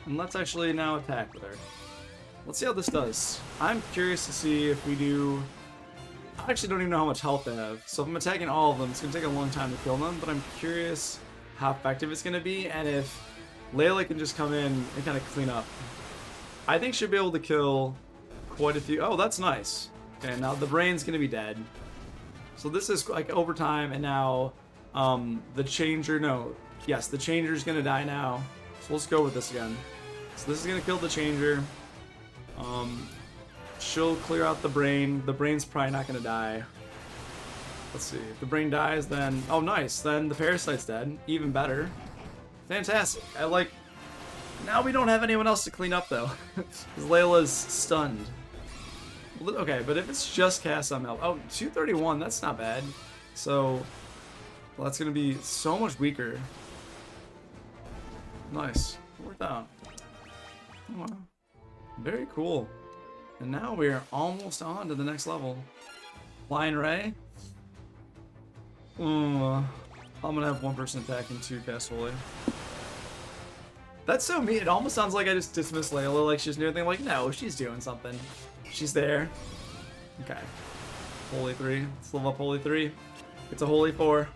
And let's actually now attack with her. Let's see how this does. I'm curious to see if we do... I actually don't even know how much health they have. So if I'm attacking all of them, it's going to take a long time to kill them, but I'm curious how effective it's going to be, and if Layla can just come in and kind of clean up. I think she'll be able to kill quite a few... Oh, that's nice. Okay, now the brain's going to be dead. So this is like overtime, and now the changer... No. Yes, the changer's going to die now. So let's go with this again. So this is going to kill the changer. She'll clear out the brain. The brain's probably not going to die. Let's see. If the brain dies, then... Oh, nice. Then the parasite's dead. Even better. Fantastic. I like... Now we don't have anyone else to clean up, though. Because Layla's stunned. Okay, but if it's just cast on Mel... Oh, 231. That's not bad. So... Well, that's going to be so much weaker. Nice. Worked out. Oh, wow. Very cool. And now we're almost on to the next level. Flying Ray. I'm gonna have one person attack and two cast Holy. That's so mean. It almost sounds like I just dismissed Layla like she's doing anything. Like, no, she's doing something. She's there. Okay. Holy 3. Let's level up Holy 3. It's a Holy 4.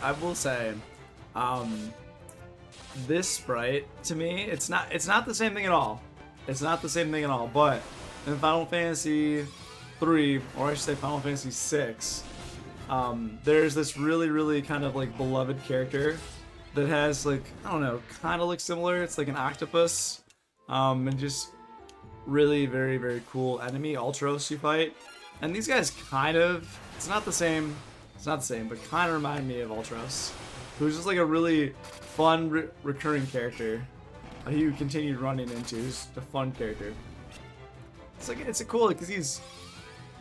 I will say, this sprite to me, it's not the same thing at all. It's not the same thing at all. But in Final Fantasy 3, or I should say Final Fantasy 6, there's this really kind of like beloved character that has like, I don't know, kind of looks similar. It's like an octopus, and just really very cool enemy, Ultros, you fight. And these guys kind of, it's not the same, but kind of remind me of Ultros, who's just like a really fun recurring character who you continued running into. He's a fun character. It's like, it's a cool, because he's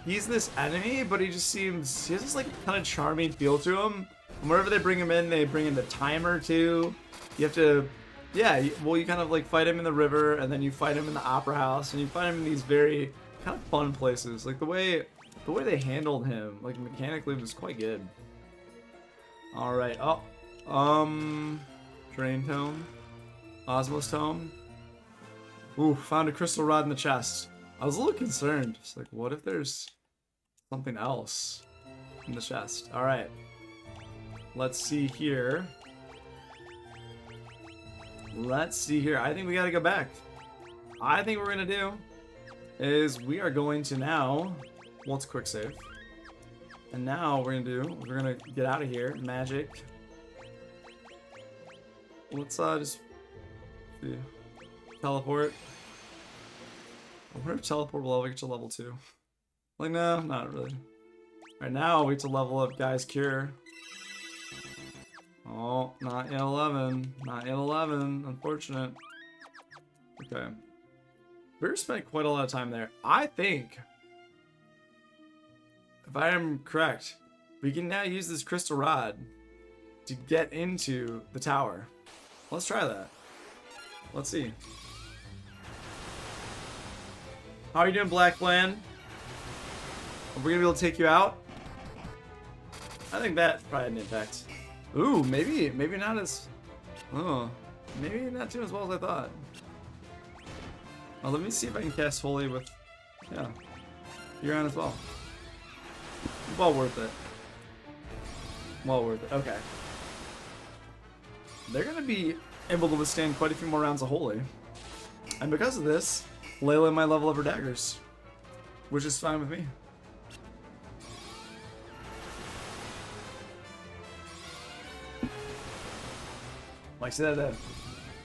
this enemy, but he has this like kind of charming feel to him. And whenever they bring him in, they bring in the timer too. You have to, yeah, well, you kind of like fight him in the river, and then you fight him in the opera house, and you fight him in these very kind of fun places. Like the way they handled him, like mechanically, was quite good. All right, Drain Tome, Osmos Tome. Ooh, found a crystal rod in the chest. I was a little concerned. It's like, what if there's something else in the chest? All right, let's see here. Let's see here. I think we gotta go back. I think what we're gonna do is we are going to now. Well, it's quick save. And now we're gonna get out of here. Magic. Let's just see. Teleport. I wonder if teleport will ever get to level 2. Like, no, not really. Right now, we have to level up Guy's Cure. Oh, not yet 11. Not yet 11. Unfortunate. Okay. We spent quite a lot of time there. I think, if I am correct, we can now use this crystal rod to get into the tower. Let's try that. Let's see. How are you doing, Black Plan? Are we gonna be able to take you out? I think that probably had an impact. Ooh, maybe not as... Oh, maybe not too as well as I thought. Well, let me see if I can cast Holy with... Yeah, you're on as well. Well worth it. Well worth it, okay. They're gonna be able to withstand quite a few more rounds of Holy. And because of this, Layla might level up her daggers. Which is fine with me. Like, see that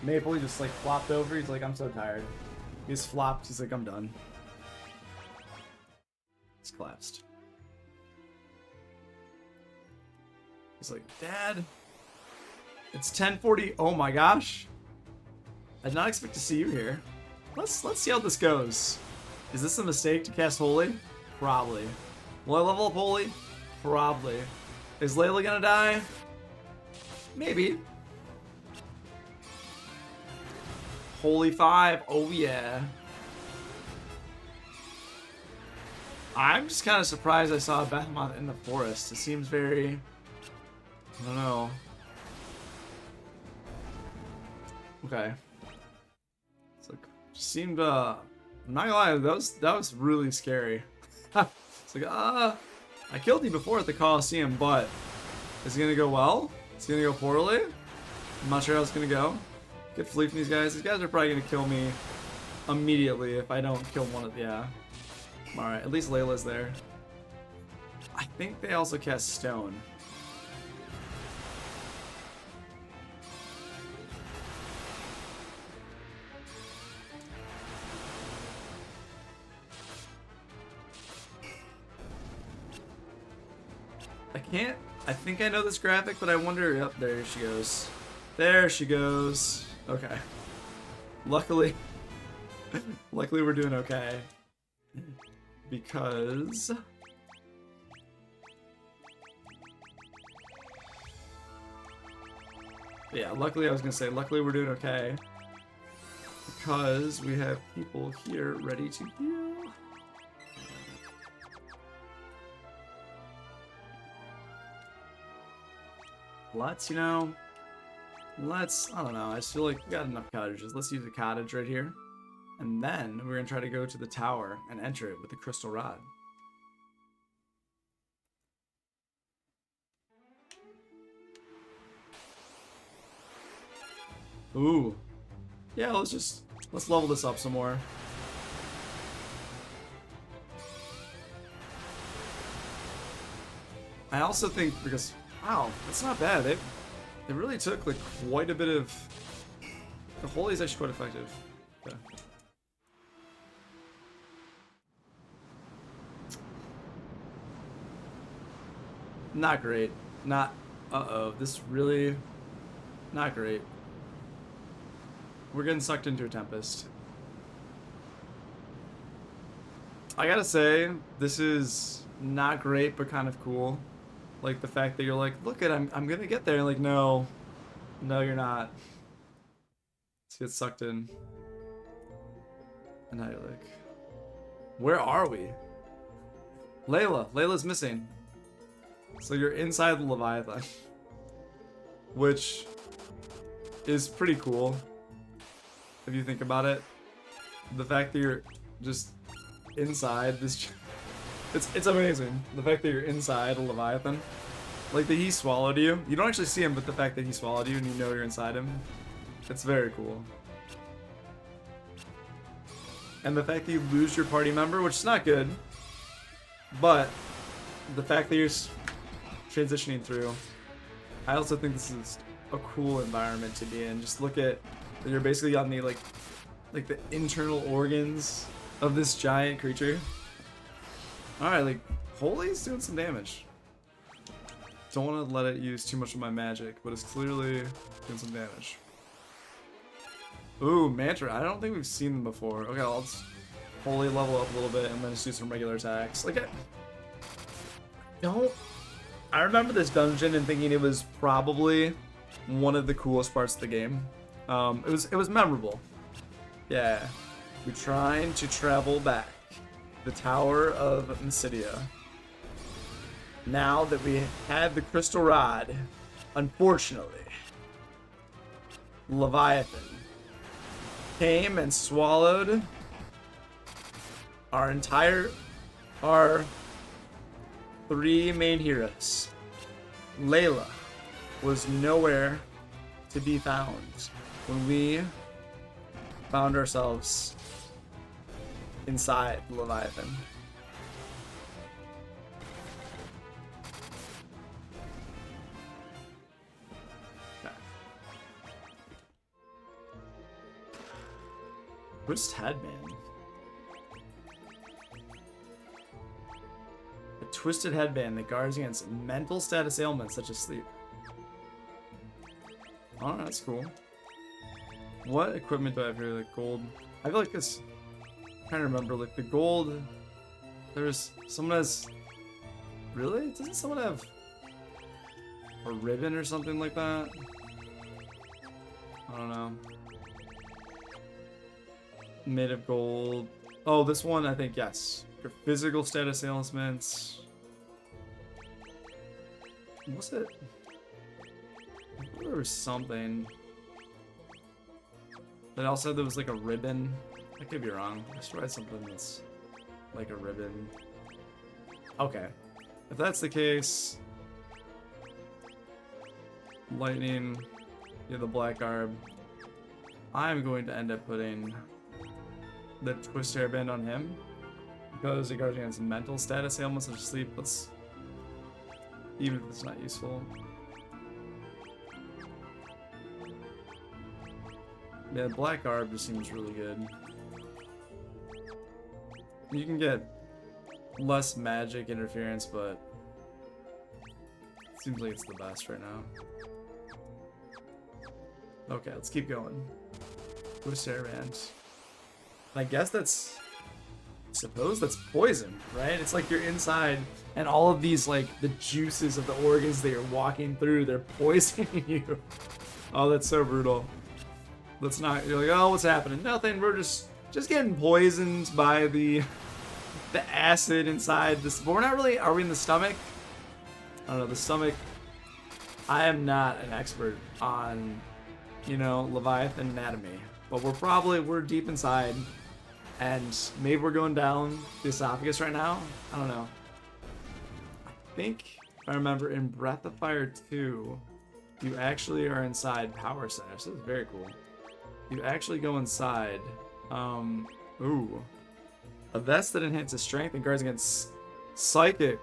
Maple, he just like flopped over. He's like, I'm so tired. He just flopped. He's like, I'm done. He's collapsed. He's like, Dad, it's 10:40. Oh my gosh. I did not expect to see you here. Let's see how this goes. Is this a mistake to cast Holy? Probably. Will I level up Holy? Probably. Is Layla gonna die? Maybe. Holy 5. Oh yeah. I'm just kind of surprised I saw a Behemoth in the forest. It seems very... I don't know. Okay. It's like, seemed, I'm not gonna lie, that was really scary. It's like, I killed you before at the Coliseum, but is it gonna go well? Is it gonna go poorly? I'm not sure how it's gonna go. Get flee from these guys. These guys are probably gonna kill me immediately if I don't kill one of... Yeah. Alright, at least Layla's there. I think they also cast Stone. I think I know this graphic, but I wonder... Yep, there she goes. There she goes. Okay. Luckily we're doing okay. Because... Yeah, luckily luckily we're doing okay. Because we have people here ready to heal. Let's, I don't know, I just feel like we got enough cottages. Let's use a cottage right here. And then we're going to try to go to the tower and enter it with the crystal rod. Ooh. Yeah, let's level this up some more. I also think, because, wow, that's not bad. It really took like quite a bit of... The Holy is actually quite effective. Okay. Not great. Not... Uh-oh. This really... Not great. We're getting sucked into a Tempest. I gotta say, this is not great, but kind of cool. Like, the fact that you're like, look at, I'm gonna get there. And like, no. No, you're not. Let's get sucked in. And now you're like, where are we? Layla's missing. So you're inside the Leviathan. Which is pretty cool. If you think about it. The fact that you're just inside this... It's amazing. The fact that you're inside a Leviathan. Like that he swallowed you. You don't actually see him, but the fact that he swallowed you and you know you're inside him. It's very cool. And the fact that you lose your party member, which is not good, but the fact that you're transitioning through, I also think this is a cool environment to be in. Just look at, you're basically on the like the internal organs of this giant creature. All right, like Holy's doing some damage. Don't want to let it use too much of my magic, but it's clearly doing some damage. Ooh, Mantra. I don't think we've seen them before. Okay, I'll just Holy level up a little bit and then just do some regular attacks. Like, I remember this dungeon and thinking it was probably one of the coolest parts of the game. It was memorable. Yeah. We're trying to travel back. The Tower of Mysidia. Now that we had the Crystal Rod, unfortunately, Leviathan came and swallowed our three main heroes. Layla was nowhere to be found when we found ourselves inside Leviathan. Okay. Who's Headband? A twisted headband that guards against mental status ailments such as sleep. Oh, that's cool. What equipment do I have here? Like gold. I feel like this. I'm trying to remember, like the gold. There's someone has. Really? Doesn't someone have a ribbon or something like that? I don't know. Made of gold. Oh, this one, I think, yes. Your physical status ailments. What's it? There was something. But also there was like a ribbon. I could be wrong. I just read something that's like a ribbon. Okay. If that's the case, lightning, yeah, the black garb. I'm going to end up putting the twist hairband on him because it guards against mental status ailments such as sleep. Let's, even if it's not useful. Yeah, black garb just seems really good. You can get less magic interference, but it seems like it's the best right now. Okay, let's keep going. Twist hairband. I guess that's, I suppose that's poison, right? It's like you're inside and all of these, like, the juices of the organs that you're walking through, they're poisoning you. Oh, that's so brutal. Let's not, you're like, oh, what's happening? Nothing, we're just getting poisoned by the acid inside this, but we're not really, are we in the stomach? I don't know, the stomach, I am not an expert on, you know, Leviathan anatomy, but we're deep inside. And maybe we're going down the esophagus right now. I don't know. I think, if I remember, in Breath of Fire 2, you actually are inside Power Center. So this is very cool. You actually go inside. Ooh. A vest that enhances strength and guards against psychic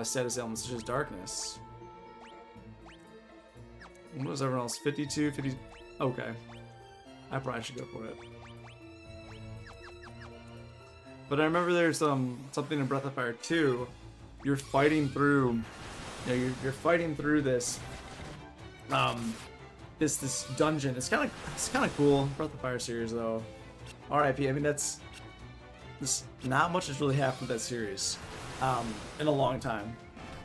status ailments such as darkness. What was everyone else? 52, 50. Okay. I probably should go for it. But I remember there's something in Breath of Fire 2. You're fighting through, you know, you're fighting through this this dungeon. It's kind of cool. Breath of Fire series though. R.I.P. I mean not much has really happened with that series in a long time.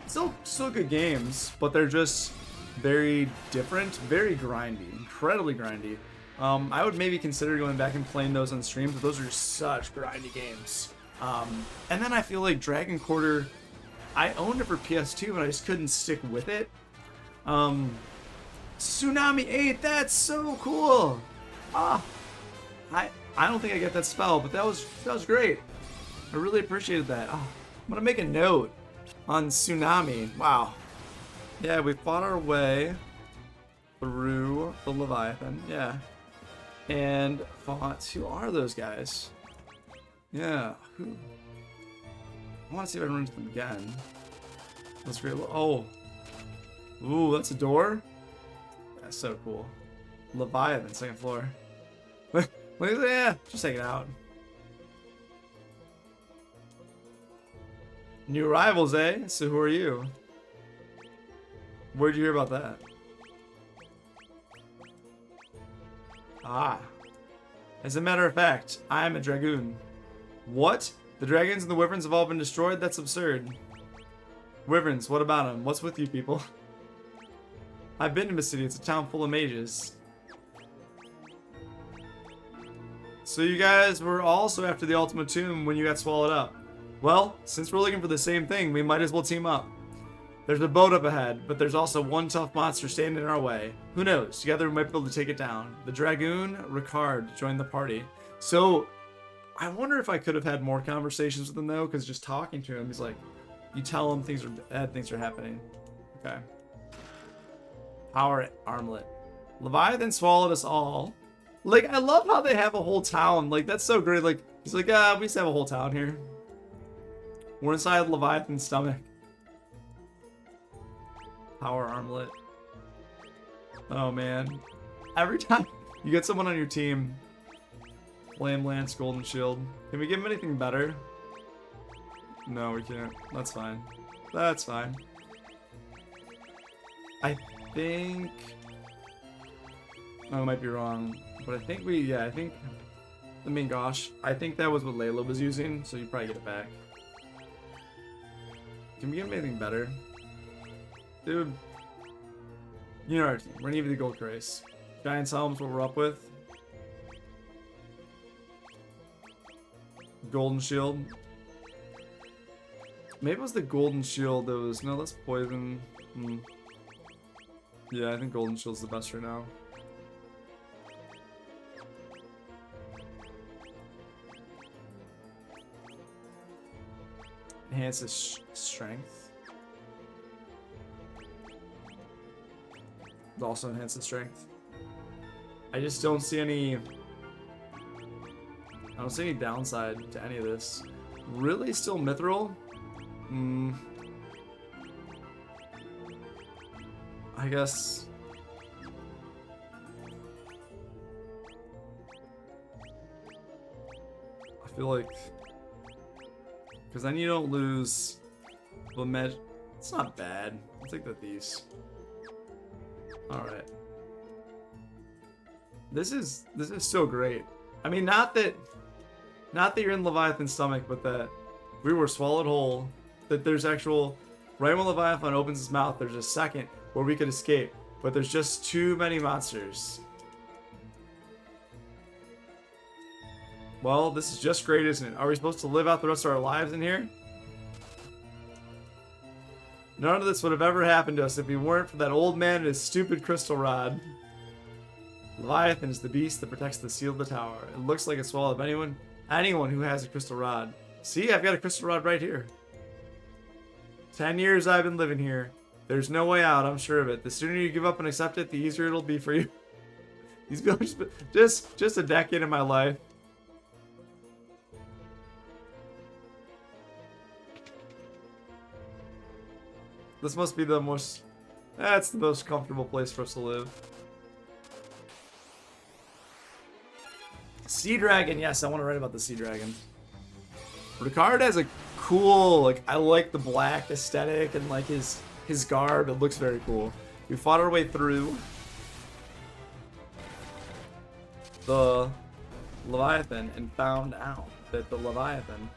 Still good games, but they're just very different, very grindy, incredibly grindy. I would maybe consider going back and playing those on stream, but those are such grindy games. And then I feel like Dragon Quarter, I owned it for PS2, but I just couldn't stick with it. Tsunami 8, that's so cool! I don't think I get that spell, but that was great. I really appreciated that. I'm gonna make a note on Tsunami. Wow. Yeah, we fought our way through the Leviathan. Yeah. And fought. Who are those guys? Yeah. Who? I want to see if I run into them again. That's great. Oh. Ooh, that's a door? That's so cool. Leviathan, second floor. Look at that. Yeah, just take it out. New arrivals, eh? So who are you? Where'd you hear about that? Ah. As a matter of fact, I am a dragoon. What? The dragons and the wyverns have all been destroyed? That's absurd. Wyverns, what about them? What's with you people? I've been to Mist City. It's a town full of mages. So you guys were also after the Ultima Tomb when you got swallowed up. Well, since we're looking for the same thing, we might as well team up. There's a boat up ahead, but there's also one tough monster standing in our way. Who knows? Together we might be able to take it down. The Dragoon, Ricard, joined the party. So, I wonder if I could have had more conversations with him though, because just talking to him, he's like, you tell him bad things are happening. Okay. Power armlet. Leviathan swallowed us all. Like, I love how they have a whole town. Like, that's so great. Like, he's like, we just have a whole town here. We're inside Leviathan's stomach. Power armlet. Oh, man. Every time you get someone on your team, Flame Lance, Golden Shield. Can we give him anything better? No, we can't. That's fine. That's fine. I think... I might be wrong. But I think I mean, gosh. I think that was what Layla was using, so you probably get it back. Can we give him anything better? Dude. You know our team. We're gonna give you the gold grace. Giant's Helm's what we're up with. Golden Shield. Maybe it was the Golden Shield that was... No, that's poison. Yeah, I think Golden Shield's the best right now. Enhances strength. It also enhances strength. I just don't see any... I don't see any downside to any of this. Really? Still Mithril? I guess... I feel like... Because then you don't lose the med. It's not bad. I'll take the these. Alright. This is so great. I mean, not that you're in Leviathan's stomach, but that we were swallowed whole. That there's actual... Right when Leviathan opens his mouth, there's a second where we could escape. But there's just too many monsters. Well, this is just great, isn't it? Are we supposed to live out the rest of our lives in here? None of this would have ever happened to us if we weren't for that old man and his stupid crystal rod. Leviathan is the beast that protects the seal of the tower. It looks like it swallowed anyone who has a crystal rod. See, I've got a crystal rod right here. 10 years I've been living here. There's no way out, I'm sure of it. The sooner you give up and accept it, the easier it'll be for you. He's been just a decade of my life. This must be the most... That's the most comfortable place for us to live. Sea Dragon. Yes, I want to write about the Sea Dragon. Ricard has a cool... Like, I like the black aesthetic and, like, his garb. It looks very cool. We fought our way through the Leviathan and found out that the Leviathan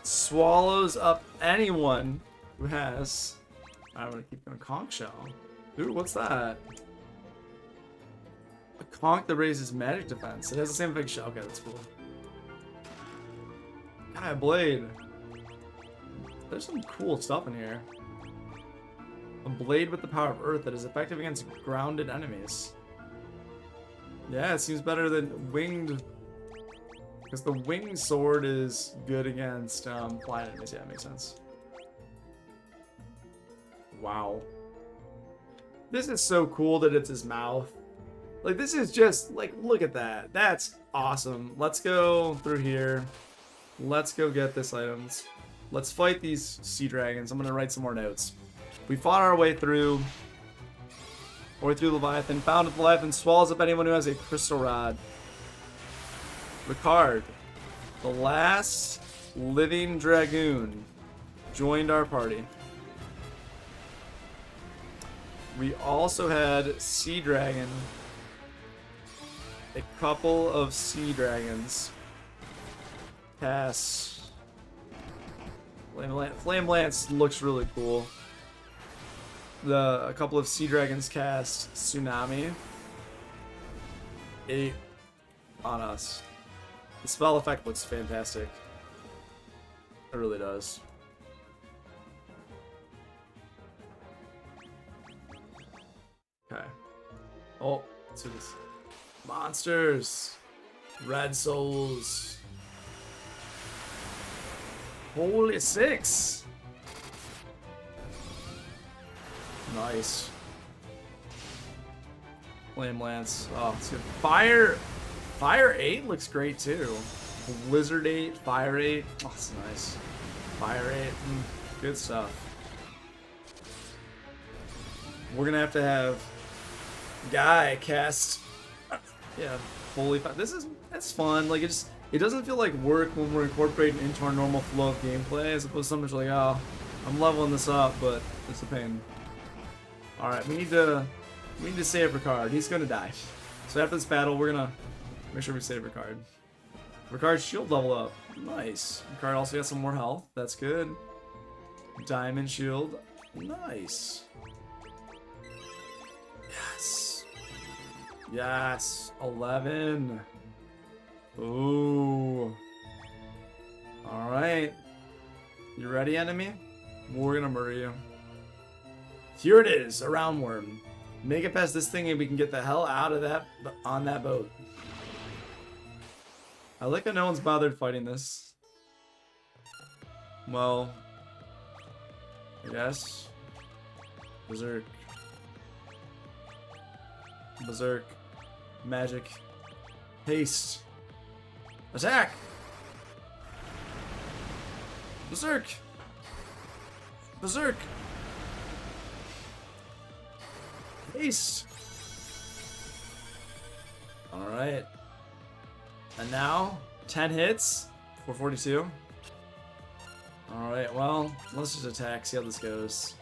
swallows up anyone who has... I'm gonna keep going. Conch shell. Dude, what's that? A conch that raises magic defense. It has the same big shell. Okay, that's cool. God, blade. There's some cool stuff in here. A blade with the power of earth that is effective against grounded enemies. Yeah, it seems better than winged. Because the winged sword is good against flying enemies. Yeah, it makes sense. Wow. This is so cool that it's his mouth. Like, this is just, like, look at that. That's awesome. Let's go through here. Let's go get this items. Let's fight these sea dragons. I'm going to write some more notes. We fought our way through Leviathan. Found that Leviathan swallows up anyone who has a crystal rod. Ricard, the last living dragoon, joined our party. We also had Sea Dragon. A couple of Sea Dragons. Pass. Flame Lance looks really cool. A couple of Sea Dragons cast Tsunami. 8 on us. The spell effect looks fantastic. It really does. Okay. Oh, let's do this. Monsters. Red Souls. Holy 6. Nice. Flame Lance. Oh, it's good. Fire 8 looks great too. Blizzard 8, Fire 8. Oh, that's nice. Fire 8. Good stuff. We're gonna have to have Guy cast. Yeah, Holy Fire. That's fun. Like, it doesn't feel like work when we're incorporating into our normal flow of gameplay, as opposed to something like, oh, I'm leveling this up, but it's a pain. All right, we need to save Ricard. He's gonna die. So after this battle, we're gonna make sure we save Ricard. Ricard's shield level up. Nice. Ricard also got some more health. That's good. Diamond shield. Nice. Yes. Yes. 11. Ooh. Alright. You ready, enemy? We're gonna murder you. Here it is, a roundworm. Make it past this thing and we can get the hell out of that on that boat. I like that no one's bothered fighting this. Well, I guess. Berserk. Berserk. Magic. Haste. Attack! Berserk! Berserk! Haste! Alright. And now, 10 hits, 442. Alright, well, let's just attack, see how this goes.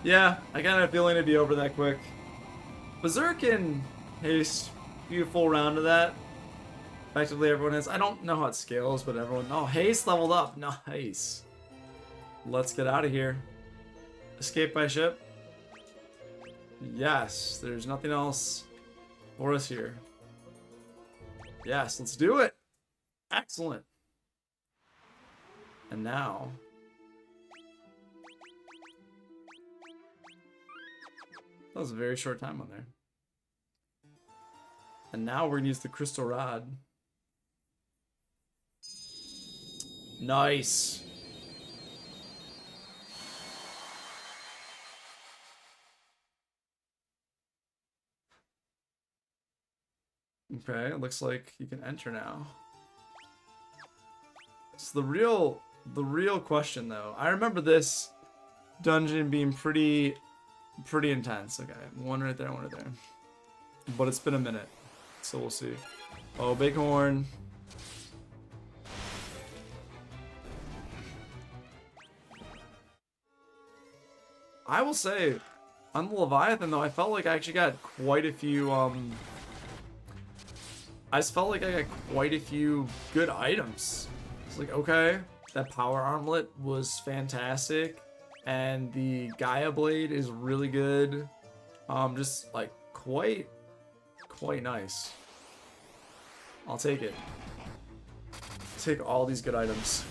Yeah, I kind of have a feeling it'd be over that quick. Berserk and Haste, do a full round of that. Effectively, everyone has. I don't know how it scales, but everyone. Oh, Haste leveled up. Nice. Let's get out of here. Escape by ship. Yes, there's nothing else for us here. Yes, let's do it. Excellent. And now. That was a very short time on there. And now we're gonna use the crystal rod. Nice. Okay, it looks like you can enter now. So the real question though, I remember this dungeon being pretty intense. Okay, one right there, one right there. But it's been a minute, so we'll see. Oh, Bighorn. I will say, on the Leviathan though, I felt like I actually got quite a few, I just felt like I got quite a few good items. It's like, okay, that power armlet was fantastic, and the Gaia blade is really good. Just like quite nice. I'll take it. Take all these good items.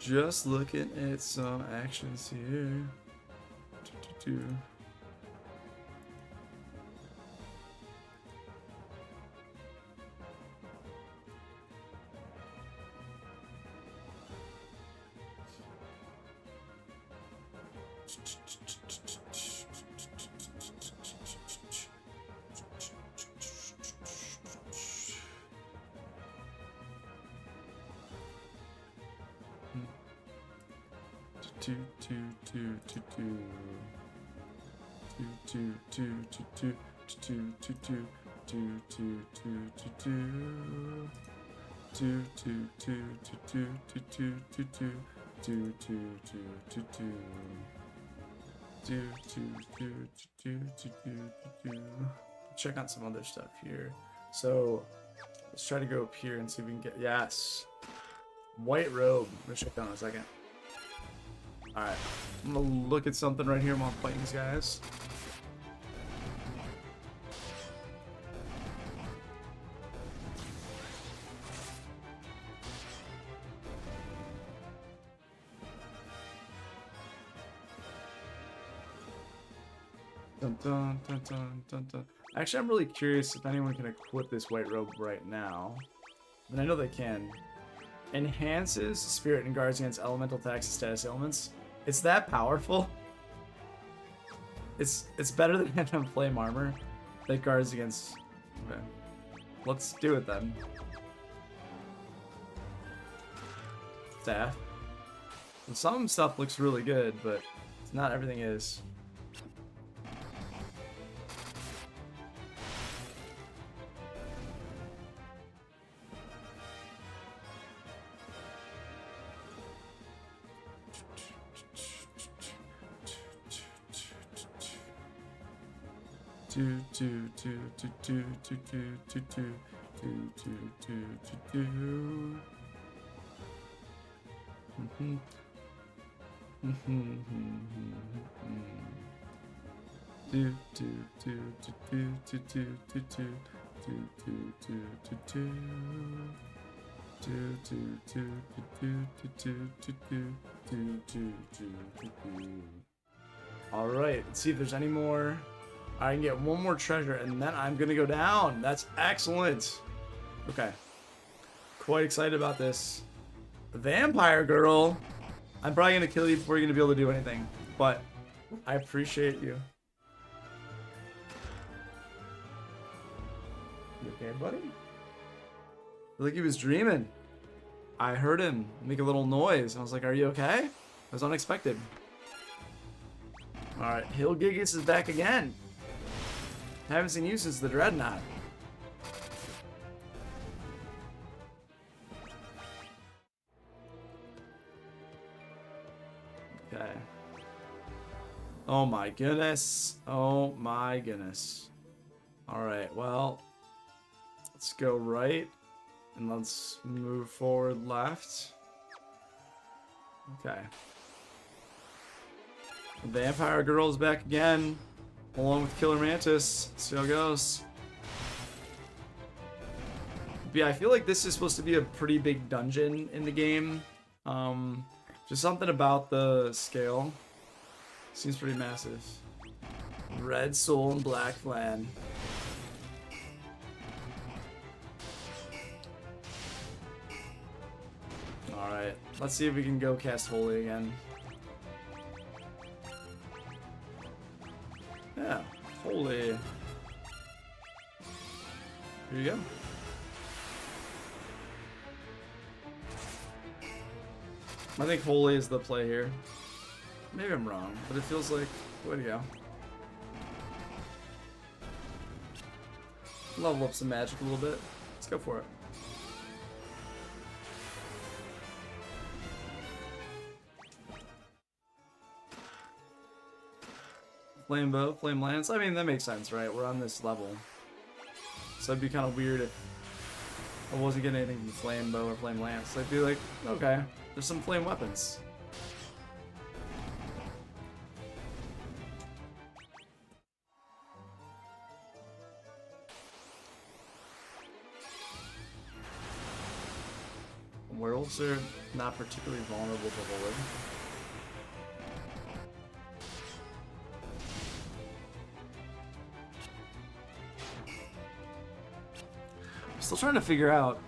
Just looking at some actions here. Check on some other stuff here. So let's try to go up here and see if we can get, yes, white robe. I'm gonna check that in a second. Alright, I'm gonna look at something right here while I'm fighting these guys. Dun, dun, dun, dun, dun, dun. Actually, I'm really curious if anyone can equip this white robe right now. And I know they can. Enhances spirit and guards against elemental attacks and status ailments. It's that powerful. It's better than having flame armor that guards against. Okay, let's do it then. Staff. And some stuff looks really good, but not everything is. All right, let's see if there's any more. I can get one more treasure and then I'm gonna go down. That's excellent. Okay, quite excited about this. Vampire girl, I'm probably gonna kill you before you're gonna be able to do anything, but I appreciate you. You okay, buddy? I feel like he was dreaming. I heard him make a little noise. I was like, are you okay? It was unexpected. Alright, Hill Gigas is back again. Haven't seen you since the Dreadnought. Okay. Oh my goodness. Oh my goodness. Alright, well, let's go right. And let's move forward left. Okay. Vampire Girl's back again, along with Killer Mantis. Let's see how it goes. But yeah, I feel like this is supposed to be a pretty big dungeon in the game. Just something about the scale. Seems pretty massive. Red Soul and Black Flan. Alright, let's see if we can go cast Holy again. Yeah, Holy. Here you go. I think Holy is the play here. Maybe I'm wrong, but it feels like the way to go. Level up some magic a little bit. Let's go for it. Flame bow, flame lance. I mean, that makes sense, right? We're on this level. So it'd be kind of weird if I wasn't getting anything from flame bow or flame lance. I'd be like, okay, there's some flame weapons. elves are not particularly vulnerable to Holy. I'm still trying to figure out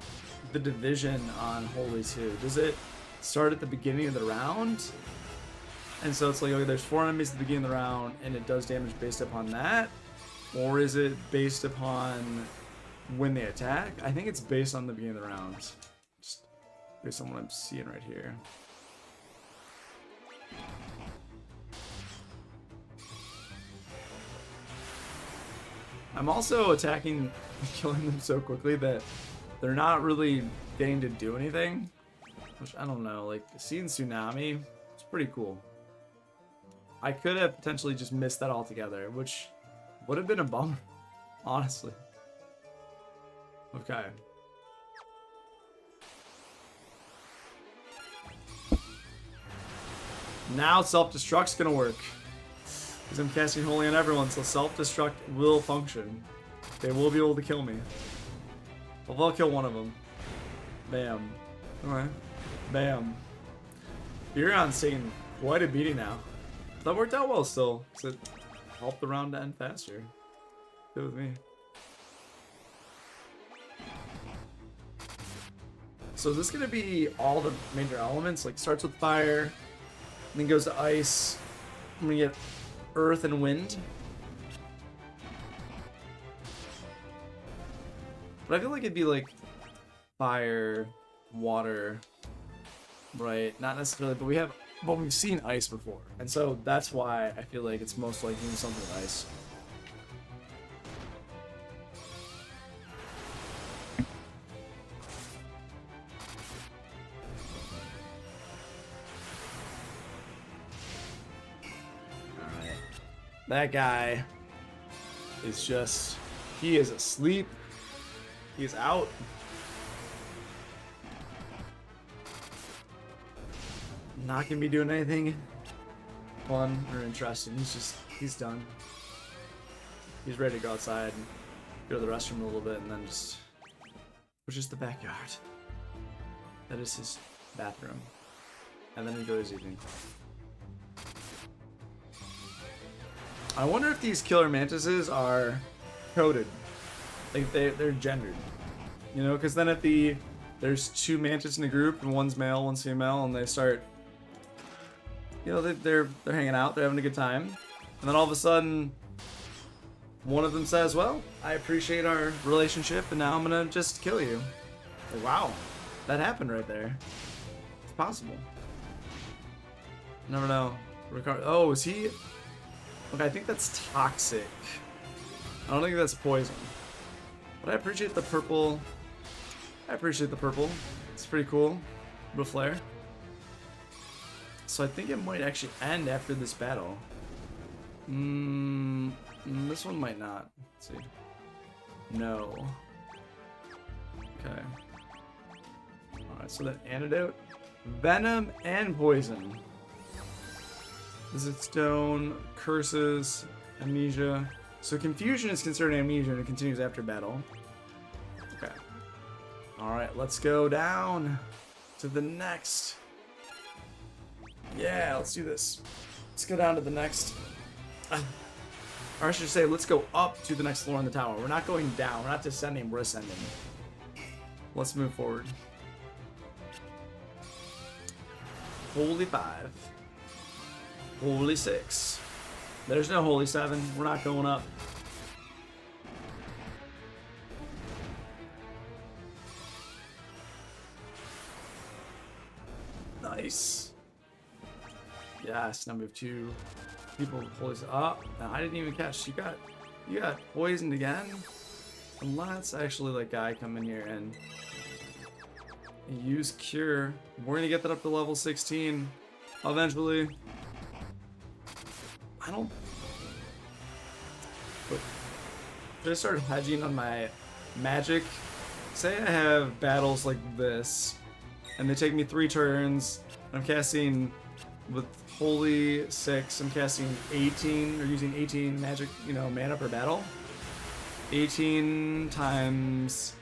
the division on Holy 2. Does it start at the beginning of the round? And so it's like, okay, there's 4 enemies at the beginning of the round, and it does damage based upon that? Or is it based upon when they attack? I think it's based on the beginning of the round. Just based on what I'm seeing right here. I'm also attacking, killing them so quickly that they're not really getting to do anything. Which, I don't know, like, seeing Tsunami, it's pretty cool. I could have potentially just missed that altogether, which would have been a bummer, honestly. Okay. Now self-destruct's gonna work. Because I'm casting Holy on everyone, so self-destruct will function. They will be able to kill me. Well, they'll kill one of them. Bam. Alright. Bam. Furion's taking quite a beating now. That worked out well still, because it helped the round to end faster. Good with me. So is this going to be all the major elements? Like, starts with fire, then goes to ice, and we get earth and wind? But I feel like it'd be like fire, water, right? Not necessarily, but we've seen ice before. And so that's why I feel like it's most likely something with ice. Alright. That guy is just, he is asleep. He is out. Not gonna be doing anything fun or interesting. He's done. He's ready to go outside and go to the restroom a little bit and then which is the backyard. That is his bathroom. And then enjoy his evening. I wonder if these killer mantises are coded. Like they're gendered. You know, because then there's 2 mantis in a group and one's male, one's female, and they start, you know, they're hanging out, they're having a good time, and then all of a sudden one of them says, well, I appreciate our relationship and now I'm gonna just kill you. Like, wow, that happened right there. It's possible. Never know. Oh, is he? Okay, I think that's toxic. I don't think that's poison. But I appreciate the purple. It's pretty cool. Blue flare. So I think it might actually end after this battle. This one might not. Let's see. No. Okay. Alright, so then antidote. Venom and poison. Visit stone, curses, amnesia. So confusion is considered amnesia and it continues after battle. Okay. Alright, let's go down to the next. Yeah, let's do this. Let's go down to the next. Or I should say, let's go up to the next floor in the tower. We're not going down. We're not descending. We're ascending. Let's move forward. Holy 5. Holy 6. There's no Holy 7. We're not going up. Nice. Yes, now we have 2 people poisoned. Oh, no, I didn't even catch. You got poisoned again? Unless actually that guy come in here and use cure. We're gonna get that up to level 16 eventually. I don't. But should I start hedging on my magic? Say I have battles like this, and they take me 3 turns. I'm casting with Holy 6. I'm casting 18 or using 18 magic, you know, mana per battle. 18 times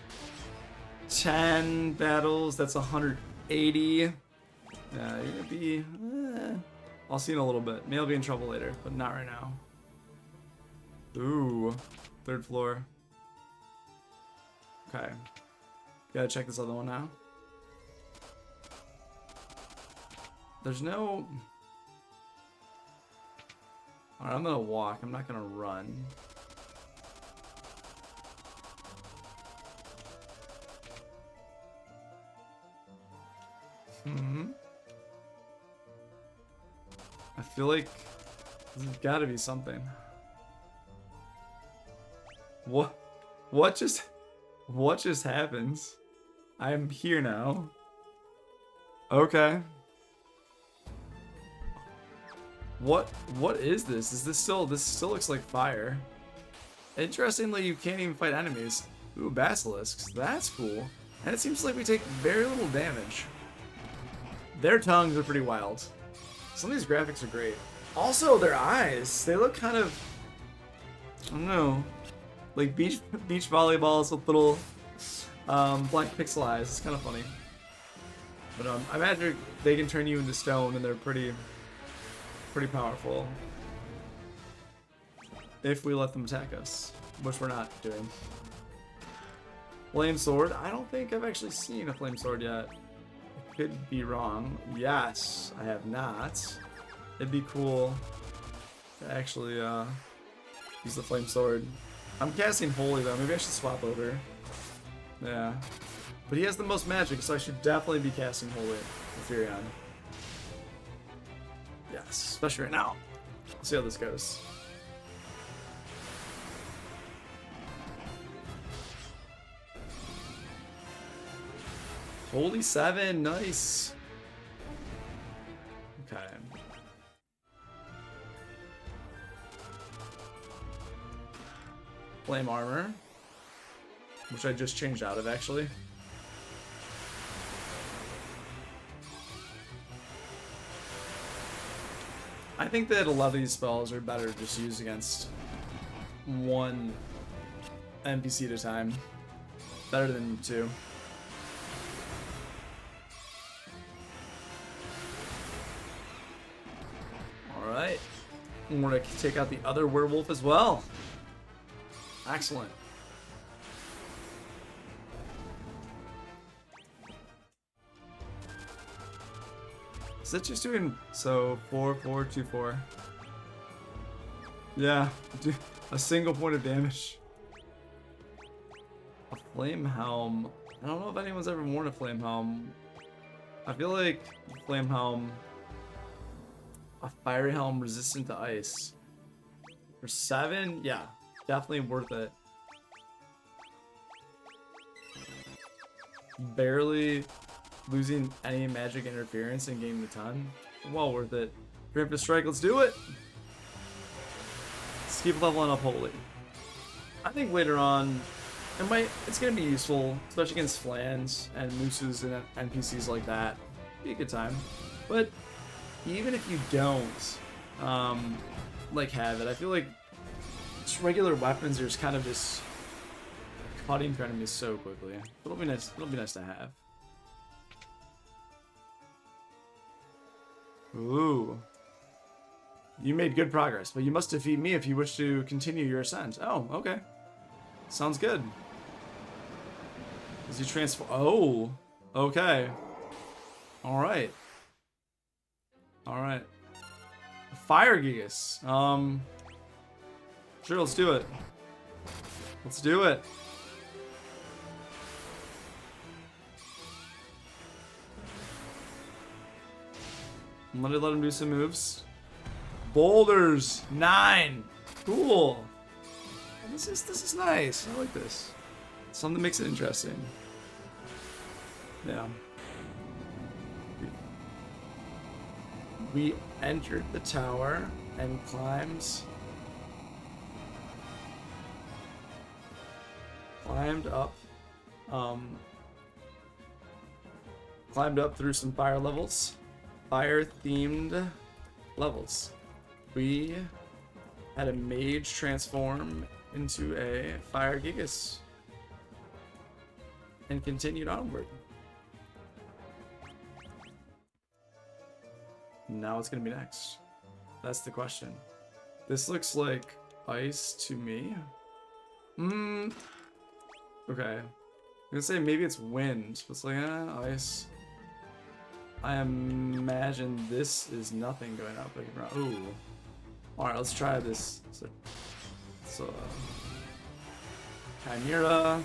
10 battles. That's 100 80. Yeah, you're gonna be. I'll see in a little bit. Maybe I'll be in trouble later, but not right now. Ooh, 3rd floor. Okay. Gotta check this other one now. There's no... Alright, I'm gonna walk. I'm not gonna run. I feel like there's gotta be something. What just happens? I'm here now. Okay. What is this? This still looks like fire. Interestingly, you can't even fight enemies. Ooh, basilisks. That's cool. And it seems like we take very little damage. Their tongues are pretty wild. Some of these graphics are great. Also, their eyes. They look kind of... I don't know. Like beach volleyballs with little black pixel eyes. It's kind of funny. But I imagine they can turn you into stone, and they're pretty powerful. If we let them attack us, which we're not doing. Flame sword. I don't think I've actually seen a flame sword yet. I could be wrong. Yes, I have not. It'd be cool to actually use the flame sword. I'm casting holy though. Maybe I should swap over. Yeah. But he has the most magic, so I should definitely be casting holy with Furion. Yes, especially right now. Let's see how this goes. Holy 7, nice. Okay. Flame armor, which I just changed out of actually. I think that a lot of these spells are better just used against one NPC at a time. Better than 2. Alright. And we're gonna take out the other werewolf as well. Excellent. Is it just doing so 4, 4, 2, 4? Yeah, a single point of damage. A flame helm. I don't know if anyone's ever worn a flame helm. I feel like flame helm, a fiery helm resistant to ice. For 7, yeah, definitely worth it. Barely losing any magic interference and gaining a ton. Well worth it. Preemptive strike, let's do it! Let's keep leveling up holy. I think later on, it's gonna be useful, especially against Flans and mooses and NPCs like that. Be a good time. But even if you don't like have it, I feel like just regular weapons are just kind of just cutting through enemies so quickly. It'll be nice to have. Ooh. You made good progress, but you must defeat me if you wish to continue your ascent. Oh, okay. Sounds good. Does he transform? Oh, okay. Alright. Alright. Fire Gigas. Sure, let's do it. Let's do it. Let him do some moves. Boulders 9. Cool. This is nice. I like this. Something that makes it interesting. Yeah. We entered the tower and climbed up. Climbed up through some fire levels. Fire-themed levels. We had a mage transform into a Fire Gigas and continued onward. Now what's gonna be next? That's the question. This looks like ice to me. Okay. I'm gonna say maybe it's wind, but it's like, ice. I imagine this is nothing going up. Ooh. Alright, let's try this. So, Chimera,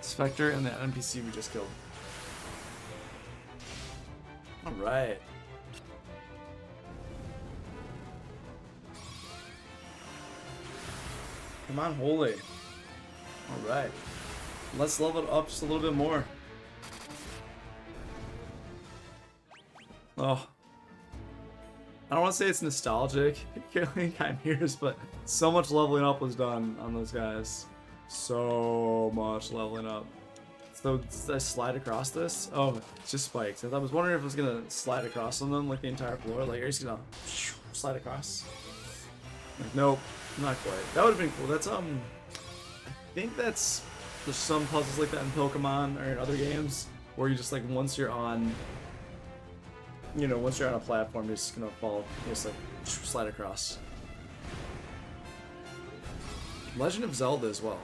Spectre, and the NPC we just killed. Alright. Come on, Holy. Alright. Let's level it up just a little bit more. Oh. I don't want to say it's nostalgic, killing Chimeras, but so much leveling up was done on those guys. So much leveling up. So, does I slide across this? Oh, it's just spikes. I was wondering if it was gonna slide across on them, like the entire floor. Like, you're just gonna slide across. Like, nope, not quite. That would have been cool. That's, I think there's some puzzles like that in Pokemon or in other games, where you just, like, once you're on a platform, you're just gonna fall, just, like, slide across. Legend of Zelda as well.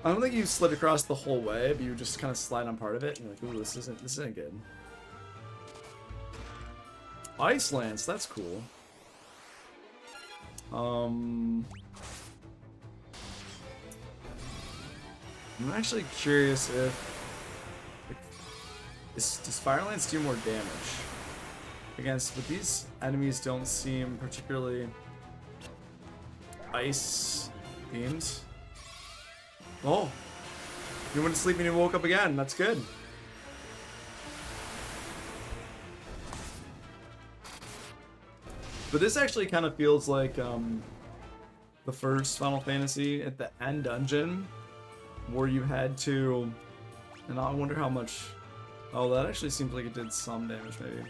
I don't think you slid across the whole way, but you just kind of slide on part of it, and you're like, ooh, this isn't good. Ice Lance, that's cool. I'm actually curious if does Fire Lance do more damage against, but these enemies don't seem particularly ice themed. Oh, you went to sleep and you woke up again. That's good. But this actually kind of feels like the first Final Fantasy at the end dungeon, where you had to, and I wonder how much. Oh, that actually seems like it did some damage, maybe.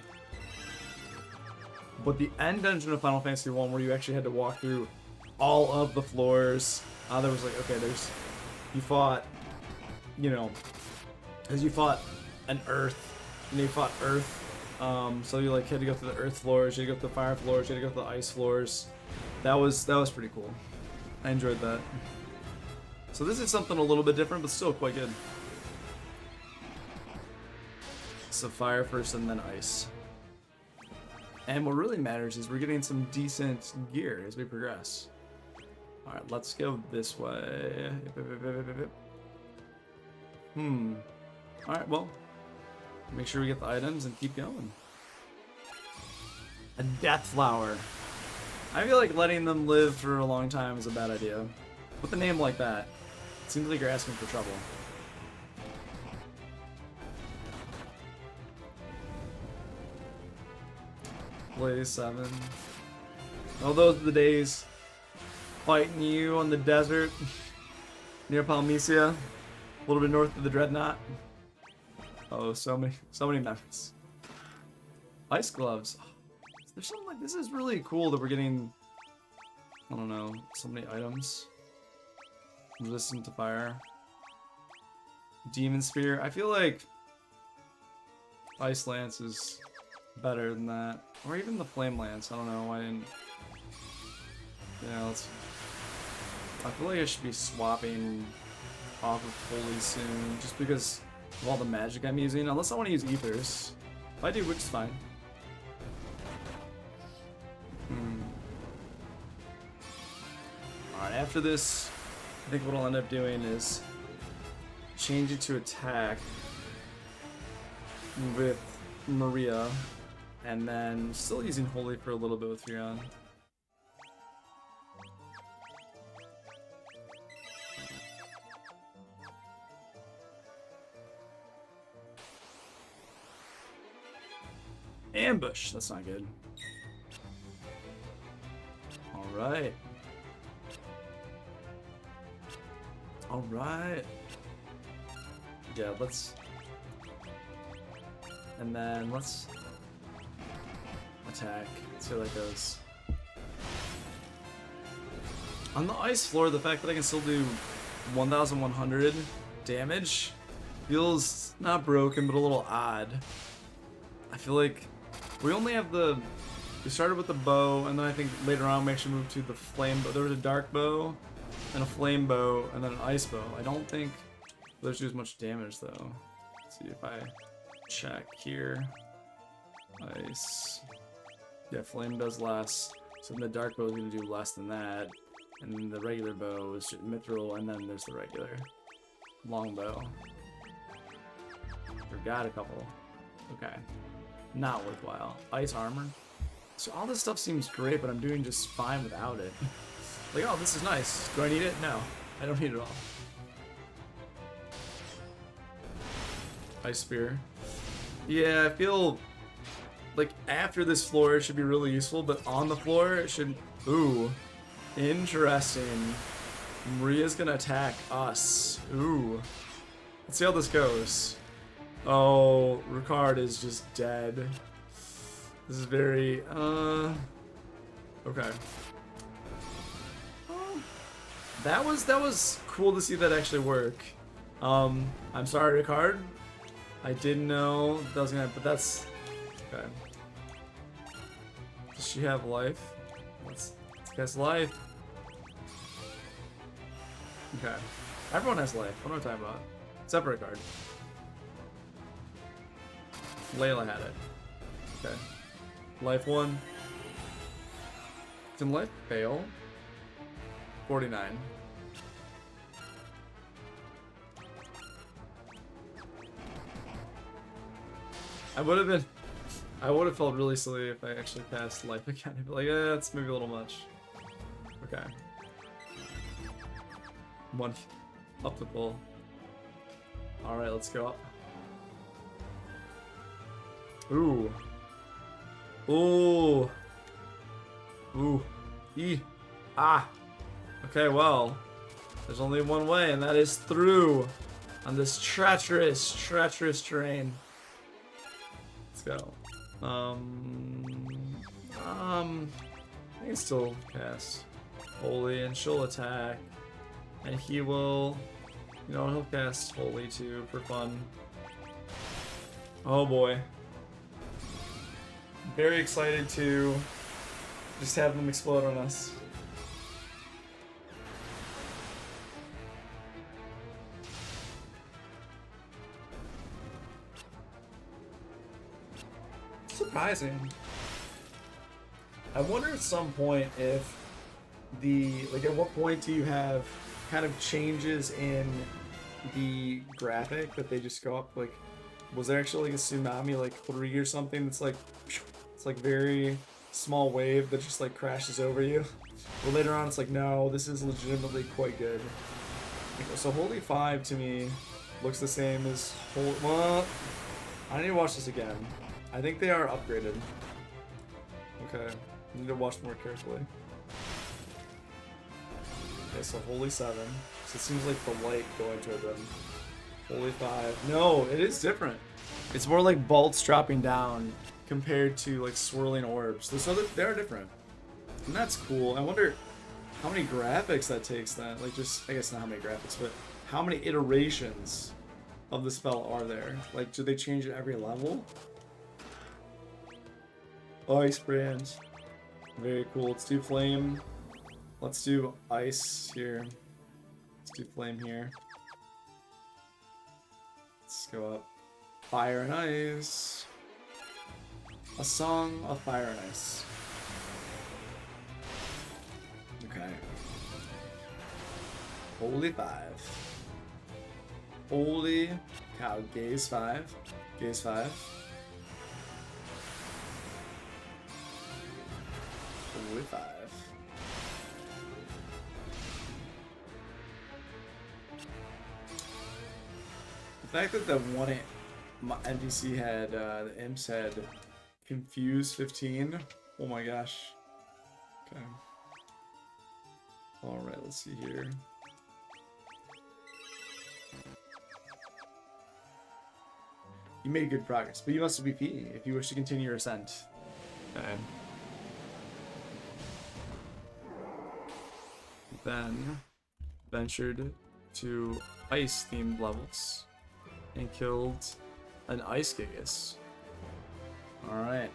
But the end dungeon of Final Fantasy 1, where you actually had to walk through all of the floors, there was like, okay, you fought, because you fought an Earth, and you fought Earth, so you like had to go through the Earth floors, you had to go through the Fire floors, you had to go through the Ice floors. That was pretty cool. I enjoyed that. So this is something a little bit different, but still quite good. So Fire first and then Ice. And what really matters is we're getting some decent gear as we progress. Alright, let's go this way. Alright, well, make sure we get the items and keep going. A Death Flower. I feel like letting them live for a long time is a bad idea. With a name like that, it seems like you're asking for trouble. Blaze 7. Oh, those are the days. Fighting you on the desert near Palmesia, a little bit north of the Dreadnought. Oh, so many memories. Ice gloves. There's something like this is really cool that we're getting. I don't know, so many items. Resistant to fire. Demon Spear. I feel like Ice Lance is better than that, or even the Flame Lance. I don't know. I didn't. Yeah, I feel like I should be swapping off of Holy soon, just because of all the magic I'm using. Unless I want to use Ethers. If I do, which is fine. Alright, after this, I think what I'll end up doing is change it to attack with Maria, and then still using Holy for a little bit with Furion. Ambush, that's not good. Alright. Alright. Yeah, let's... And then let's... attack. Let's see how that goes. On the ice floor, the fact that I can still do 1,100 damage feels not broken, but a little odd. I feel like We only have the... We started with the bow, and then I think later on we actually moved to the flame bow. There was a dark bow, and a flame bow, and then an ice bow. I don't think those do as much damage, though. Let's see if I check here. Ice. Yeah, flame does less. So then the dark bow is going to do less than that. And then the regular bow is mithril, and then there's the regular longbow. Forgot a couple. Okay. Not worthwhile. Ice armor. So all this stuff seems great, but I'm doing just fine without it. Like, oh, this is nice. Do I need it? No. I don't need it all. Ice spear. Yeah, I feel like after this floor it should be really useful, but on the floor it should... Ooh. Interesting. Maria's gonna attack us. Ooh. Let's see how this goes. Oh, Ricard is just dead. This is very, okay. That was cool to see that actually work. I'm sorry, Ricard. I didn't know that was gonna happen, but that's, okay. Does she have life? Let's guess life. Okay. Everyone has life. What am I talking about? Except for Ricard. Layla had it. Okay. Life 1. Can life fail? 49. I would have felt really silly if I actually passed life again. I'd be like, eh, that's maybe a little much. Okay. 1 up to full. Alright, let's go up. Ooh. Ooh. Ooh. E. Ah. Okay, well. There's only one way, and that is through. On this treacherous terrain. Let's go. I can still cast Holy, and she'll attack. And he will... You know, he'll cast Holy too, for fun. Oh boy. Very excited to just have them explode on us. Surprising. I wonder at some point if like at what point do you have kind of changes in the graphic that they just go up, like, was there actually like a tsunami like 3 or something that's like, it's like very small wave that just like crashes over you? But later on it's like, no, this is legitimately quite good. So Holy 5 to me looks the same as Holy, well, I need to watch this again. I think they are upgraded. Okay, I need to watch more carefully. Okay, so Holy 7. So it seems like the light going toward them. Holy 5. No, it is different. It's more like bolts dropping down compared to like swirling orbs. So they're different. And that's cool. I wonder how many graphics that takes then. Like just, I guess not how many graphics, but how many iterations of the spell are there? Like, do they change it every level? Ice brands. Very cool. Let's do flame. Let's do ice here. Let's do flame here. Let's go up. Fire and ice. A song of fire and ice. Okay. Holy 5. Holy cow. Gaze 5. Gaze 5. Holy 5. The fact that the one NPC had, the imps had Confuse 15. Oh my gosh. Okay. Alright, let's see here. You made good progress, but you must be PE if you wish to continue your ascent. Okay. Then ventured to ice themed levels and killed an ice gigas. Alright.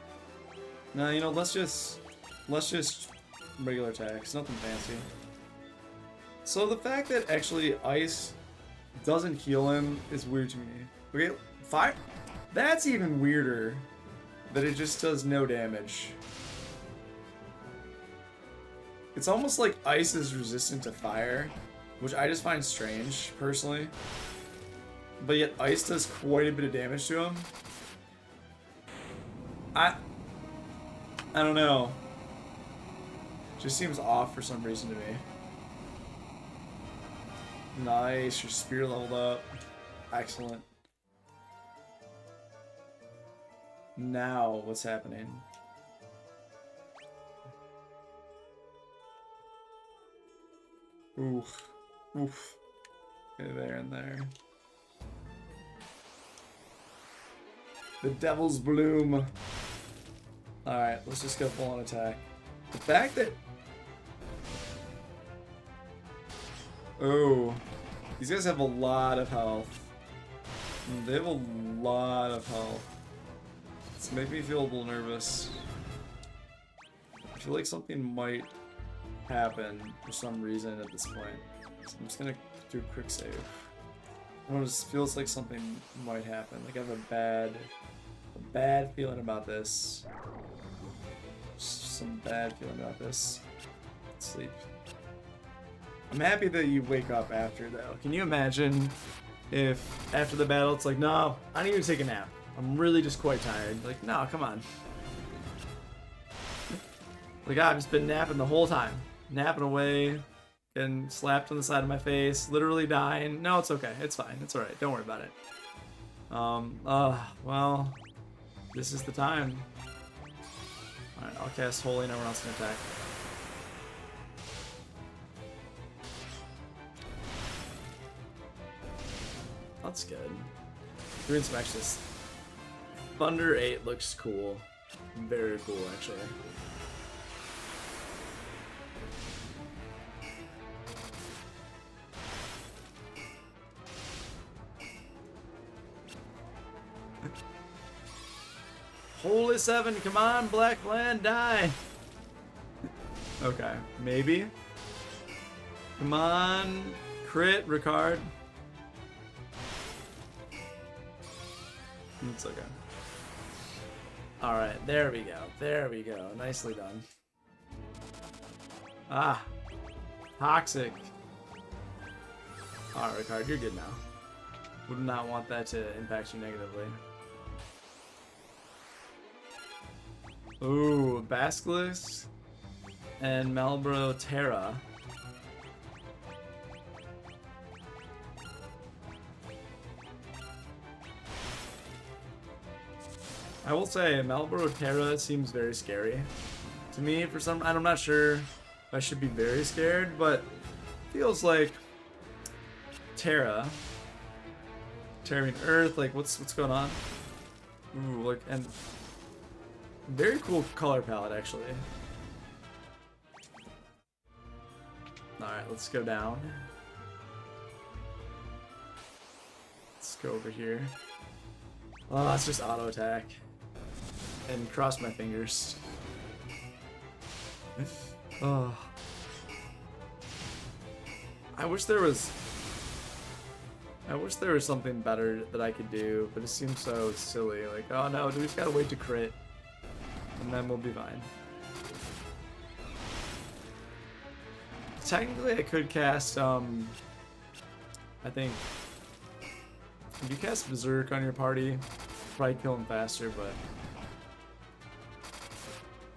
No, you know, let's just regular attacks, nothing fancy. So the fact that actually ice doesn't heal him is weird to me. Okay, fire. That's even weirder. That it just does no damage. It's almost like ice is resistant to fire, which I just find strange, personally. But yet ice does quite a bit of damage to him. I don't know. Just seems off for some reason to me. Nice, your spear leveled up. Excellent. Now, what's happening? Oof. Oof. Okay, there and there. The Devil's Bloom. Alright, let's just go full on attack. The fact that... Oh. These guys have a lot of health. They have a lot of health. It's making me feel a little nervous. I feel like something might happen for some reason at this point. So I'm just gonna do a quick save. I don't know, it just feels like something might happen. Like I have a bad feeling about this. Just some bad feeling about this. Let's sleep. I'm happy that you wake up after though. Can you imagine if after the battle it's like, no, I need to take a nap. I'm really just quite tired. Like, no, come on. Like, I've just been napping the whole time. Napping away, getting slapped on the side of my face, literally dying. No, it's okay. It's fine. It's alright. Don't worry about it. Well, this is the time. Alright, I'll cast Holy and everyone else can attack. That's good. Doing some actually. Thunder 8 looks cool. Very cool, actually. Holy 7, come on, Black Land, die! Okay, maybe. Come on, crit, Ricard. It's okay. Alright, there we go. There we go. Nicely done. Ah. Toxic. Alright, Ricard, you're good now. Would not want that to impact you negatively. Ooh, Basilisk and Malboro Terra. I will say, Malboro Terra seems very scary to me for some. I'm not sure if I should be very scared, but feels like Terra, tearing Earth. Like, what's going on? Ooh, look, and very cool color palette actually. All right, let's go down. Let's go over here. Oh, it's just auto attack. And cross my fingers. Oh. I wish there was something better that I could do, but it seems so silly. Like, oh no, we just gotta wait to crit. And then we'll be fine. Technically, I could cast, I think, if you cast Berserk on your party, probably kill him faster, but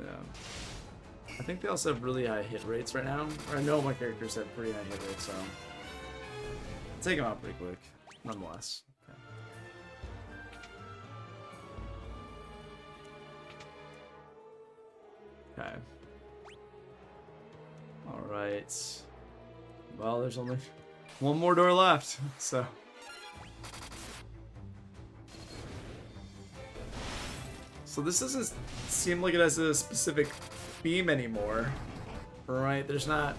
yeah. I think they also have really high hit rates right now. Or I know my characters have pretty high hit rates, so I'll take them out pretty quick, nonetheless. Okay. Okay. Alright. Well, there's only one more door left, so. So this doesn't seem like it has a specific theme anymore, right? There's not,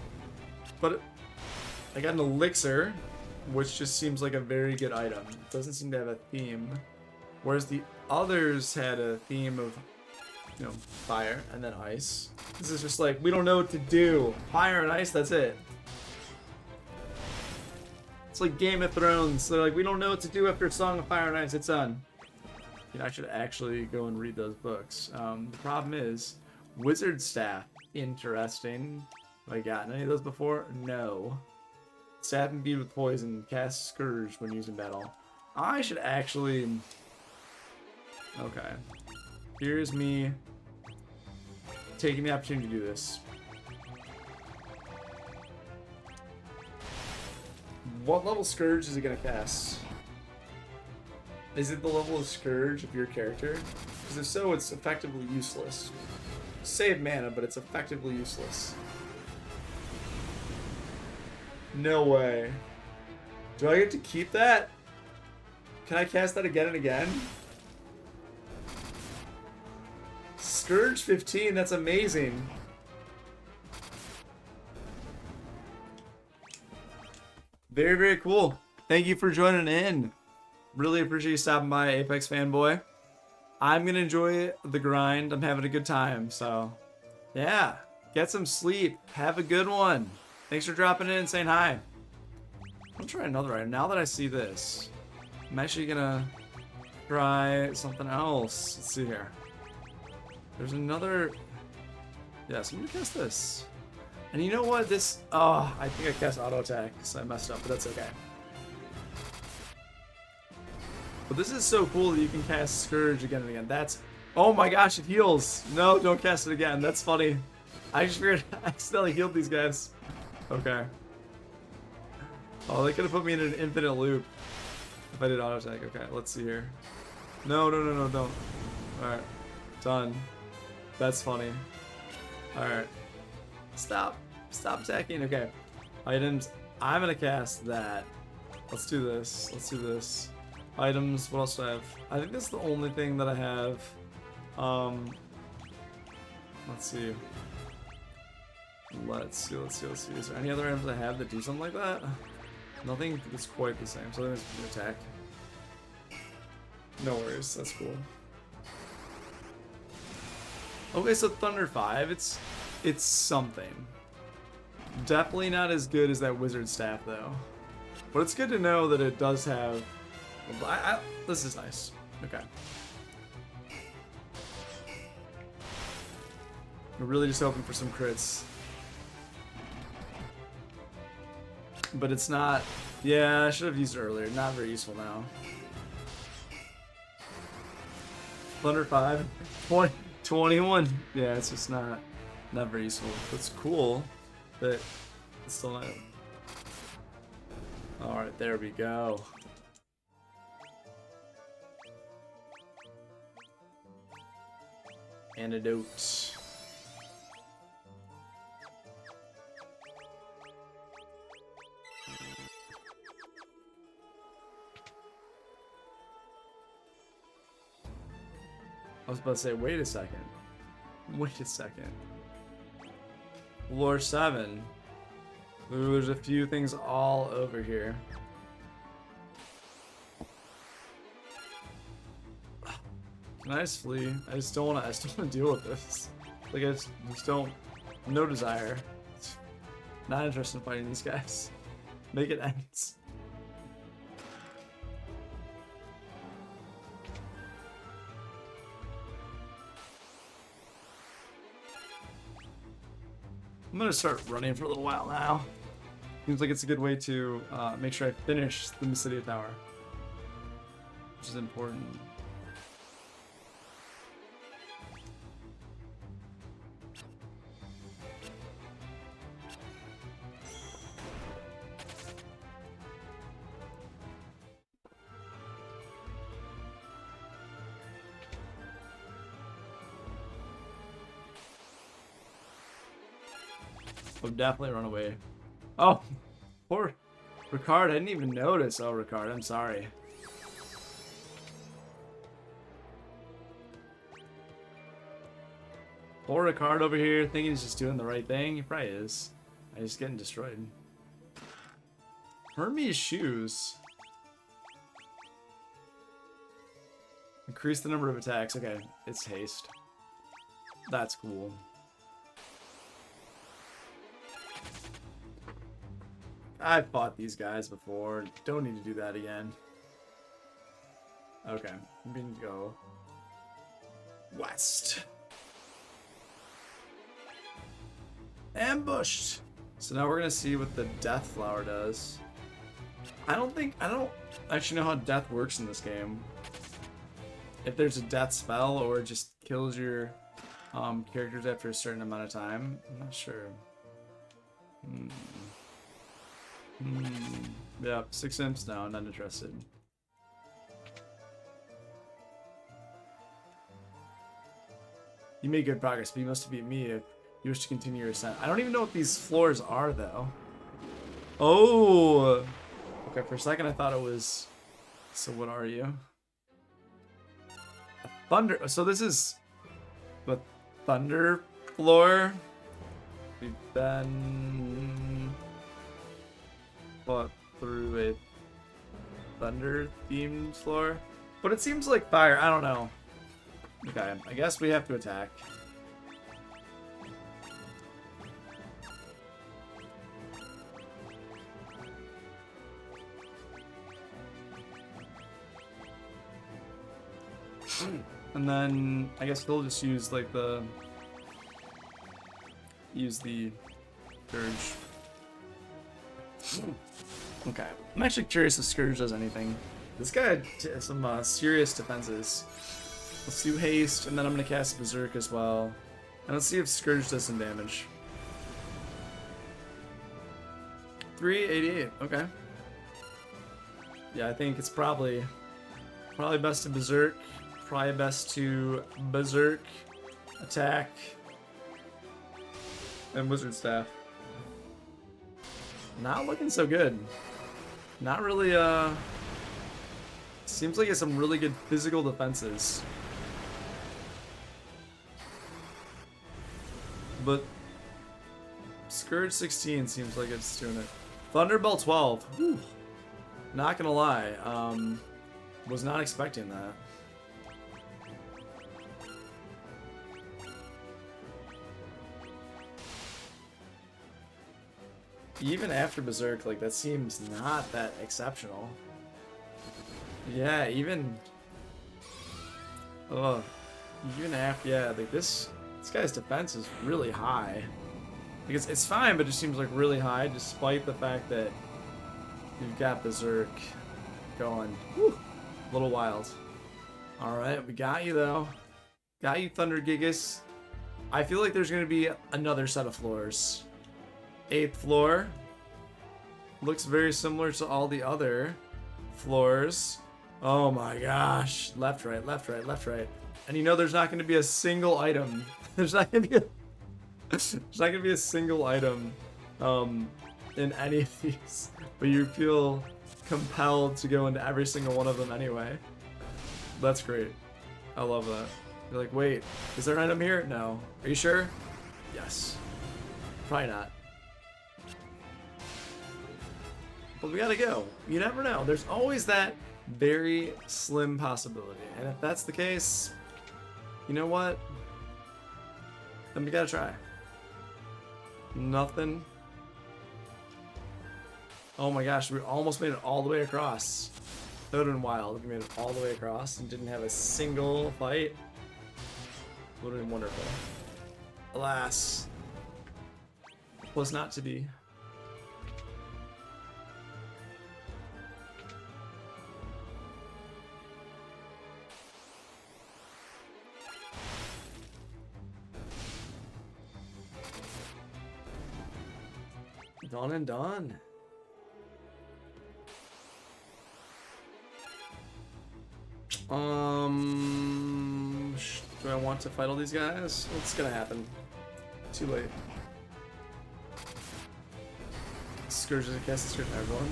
but I got an elixir, which just seems like a very good item. It doesn't seem to have a theme, whereas the others had a theme of you know, fire and then ice. This is just like, we don't know what to do. Fire and ice, that's it. It's like Game of Thrones. They're like, we don't know what to do after Song of Fire and Ice. It's done. You know, I should actually go and read those books. The problem is, Wizard Staff. Interesting. Have I gotten any of those before? No. Staff imbued with poison. Cast Scourge when used in battle. I should actually... Okay. Here's me taking the opportunity to do this. What level Scourge is it going to cast? Is it the level of Scourge of your character? Because if so, it's effectively useless. Save mana, but it's effectively useless. No way. Do I get to keep that? Can I cast that again and again? Scourge 15, that's amazing. Very, very cool. Thank you for joining in. Really appreciate you stopping by, Apex Fanboy. I'm going to enjoy the grind. I'm having a good time. So, yeah. Get some sleep. Have a good one. Thanks for dropping in and saying hi. I'll try another item. Now that I see this, I'm actually going to try something else. Let's see here. There's another... Yes, I'm going to cast this. And you know what? This... Oh, I think I cast auto attack, so I messed up, but that's okay. But this is so cool that you can cast Scourge again and again. That's... Oh my gosh, it heals! No, don't cast it again. That's funny. I just figured I accidentally healed these guys. Okay. Oh, they could have put me in an infinite loop if I did auto attack. Okay, let's see here. No, no, no, no, don't. Alright. Done. That's funny. Alright. Stop. Stop attacking. Okay. Items. I'm gonna cast that. Let's do this. Let's do this. Items. What else do I have? I think that's the only thing that I have. Let's see. Let's see. Is there any other items I have that do something like that? Nothing that's quite the same. So there's an attack. No worries. That's cool. Okay, so Thunder 5. It's something. Definitely not as good as that Wizard Staff though. But it's good to know that it does have. This is nice. Okay. We're really just hoping for some crits. But it's not... Yeah, I should have used it earlier. Not very useful now. Thunder 5. 21. Yeah, it's just not very useful. It's cool, but it's still not... Alright, there we go. Antidote. I was about to say, wait a second. Wait a second. Lore 7. Ooh, there's a few things all over here. Can I just flee? I still want to deal with this. Like, I just don't... No desire. Not interested in fighting these guys. Make it end. I'm gonna start running for a little while now. Seems like it's a good way to make sure I finish the Mysidia Tower, which is important. I'll definitely run away. Oh, poor Ricard. I didn't even notice. Oh, Ricard, I'm sorry. Poor Ricard over here thinking he's just doing the right thing. He probably is. He's just getting destroyed. Hermes shoes. Increase the number of attacks. Okay, it's haste. That's cool. I've fought these guys before. Don't need to do that again. Okay, we need to go west. Ambushed. So now we're gonna see what the death flower does. I don't actually know how death works in this game. If there's a death spell or it just kills your characters after a certain amount of time. I'm not sure. Yeah, 6 imps now, not interested. You made good progress, but you must have beat me if you wish to continue your ascent. I don't even know what these floors are, though. Oh! Okay, for a second I thought it was... So what are you? A thunder... So this is... the thunder floor? We've been... fought through a thunder-themed floor? But it seems like fire. I don't know. Okay, I guess we have to attack. And then I guess we'll just use like the Scourge. Okay, I'm actually curious if Scourge does anything. This guy had some serious defenses. Let's do haste, and then I'm gonna cast Berserk as well. And let's see if Scourge does some damage. 388. Okay. Yeah, I think it's probably best to Berserk. Probably best to Berserk, attack, and Wizard Staff. Not looking so good. Not really, seems like it's some really good physical defenses. But Scourge 16 seems like it's doing it. Thunderbolt 12. Whew. Not gonna lie, was not expecting that. Even after Berserk, like, that seems not that exceptional. Yeah, even... Ugh. Even after... Yeah, like, this guy's defense is really high. Because it's fine, but it just seems, like, really high, despite the fact that you've got Berserk going. Whew, a little wild. Alright, we got you, though. Got you, Thunder Gigas. I feel like there's going to be another set of floors. 8th floor. Looks very similar to all the other floors. Oh my gosh. Left, right, left, right, left, right. And you know there's not going to be a single item. There's not going to be a single item in any of these. But you feel compelled to go into every single one of them anyway. That's great. I love that. You're like, wait, is there an item here? No. Are you sure? Yes. Probably not. But we gotta go. You never know. There's always that very slim possibility. And if that's the case, you know what? Then we gotta try. Nothing. Oh my gosh, we almost made it all the way across. That would have been wild if we made it all the way across and didn't have a single fight. Would have been wonderful. Alas, was not to be. Done and done. Do I want to fight all these guys? What's gonna happen? Too late. Scourge, I guess it's good for everyone.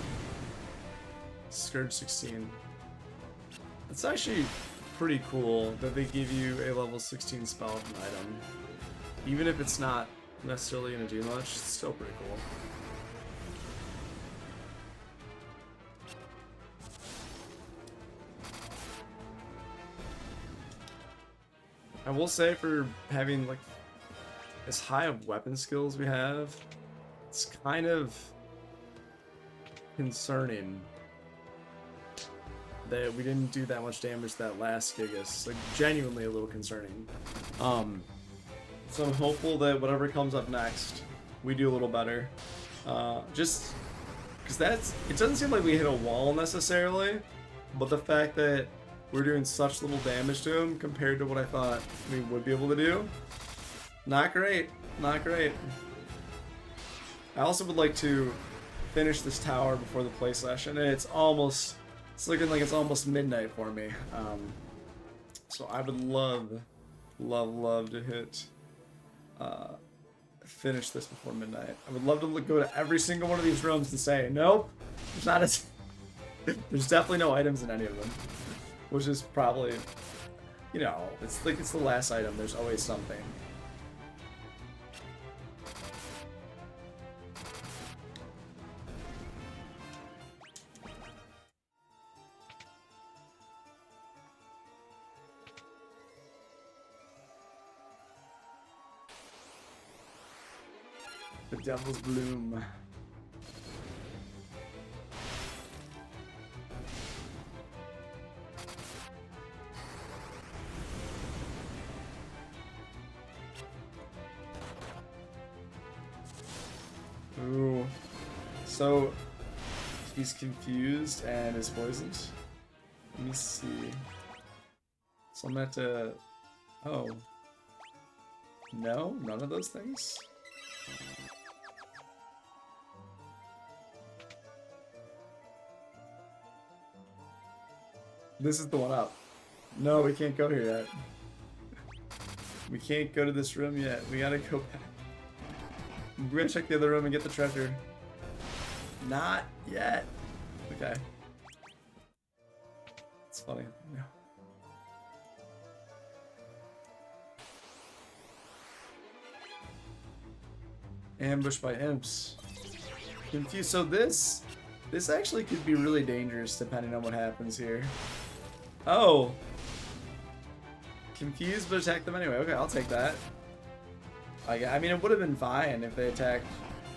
Scourge 16. It's actually pretty cool that they give you a level 16 spell with an item. Even if it's not necessarily gonna do much, it's still pretty cool. I will say for having like as high of weapon skills we have, it's kind of concerning that we didn't do that much damage to that last Gigas. Like genuinely a little concerning. So I'm hopeful that whatever comes up next, we do a little better. Just because it doesn't seem like we hit a wall necessarily, but the fact that we're doing such little damage to him compared to what I thought we would be able to do, not great, not great. I also would like to finish this tower before the play session, and it's looking like it's almost midnight for me. So I would love to hit finish this before midnight. I would love to go to every single one of these rooms and say, nope, there's not there's definitely no items in any of them, which is probably, you know, it's like it's the last item. There's always something. The Devil's Bloom. Ooh. So he's confused and is poisoned. Let me see. So I'm gonna have to. Oh. No, none of those things. This is the one up. No, we can't go here yet. We can't go to this room yet. We gotta go back. We're gonna check the other room and get the treasure. Not yet. Okay. It's funny. No. Ambushed by imps. Confused. So this actually could be really dangerous depending on what happens here. Oh. Confused but attack them anyway. Okay, I'll take that. I mean, it would have been fine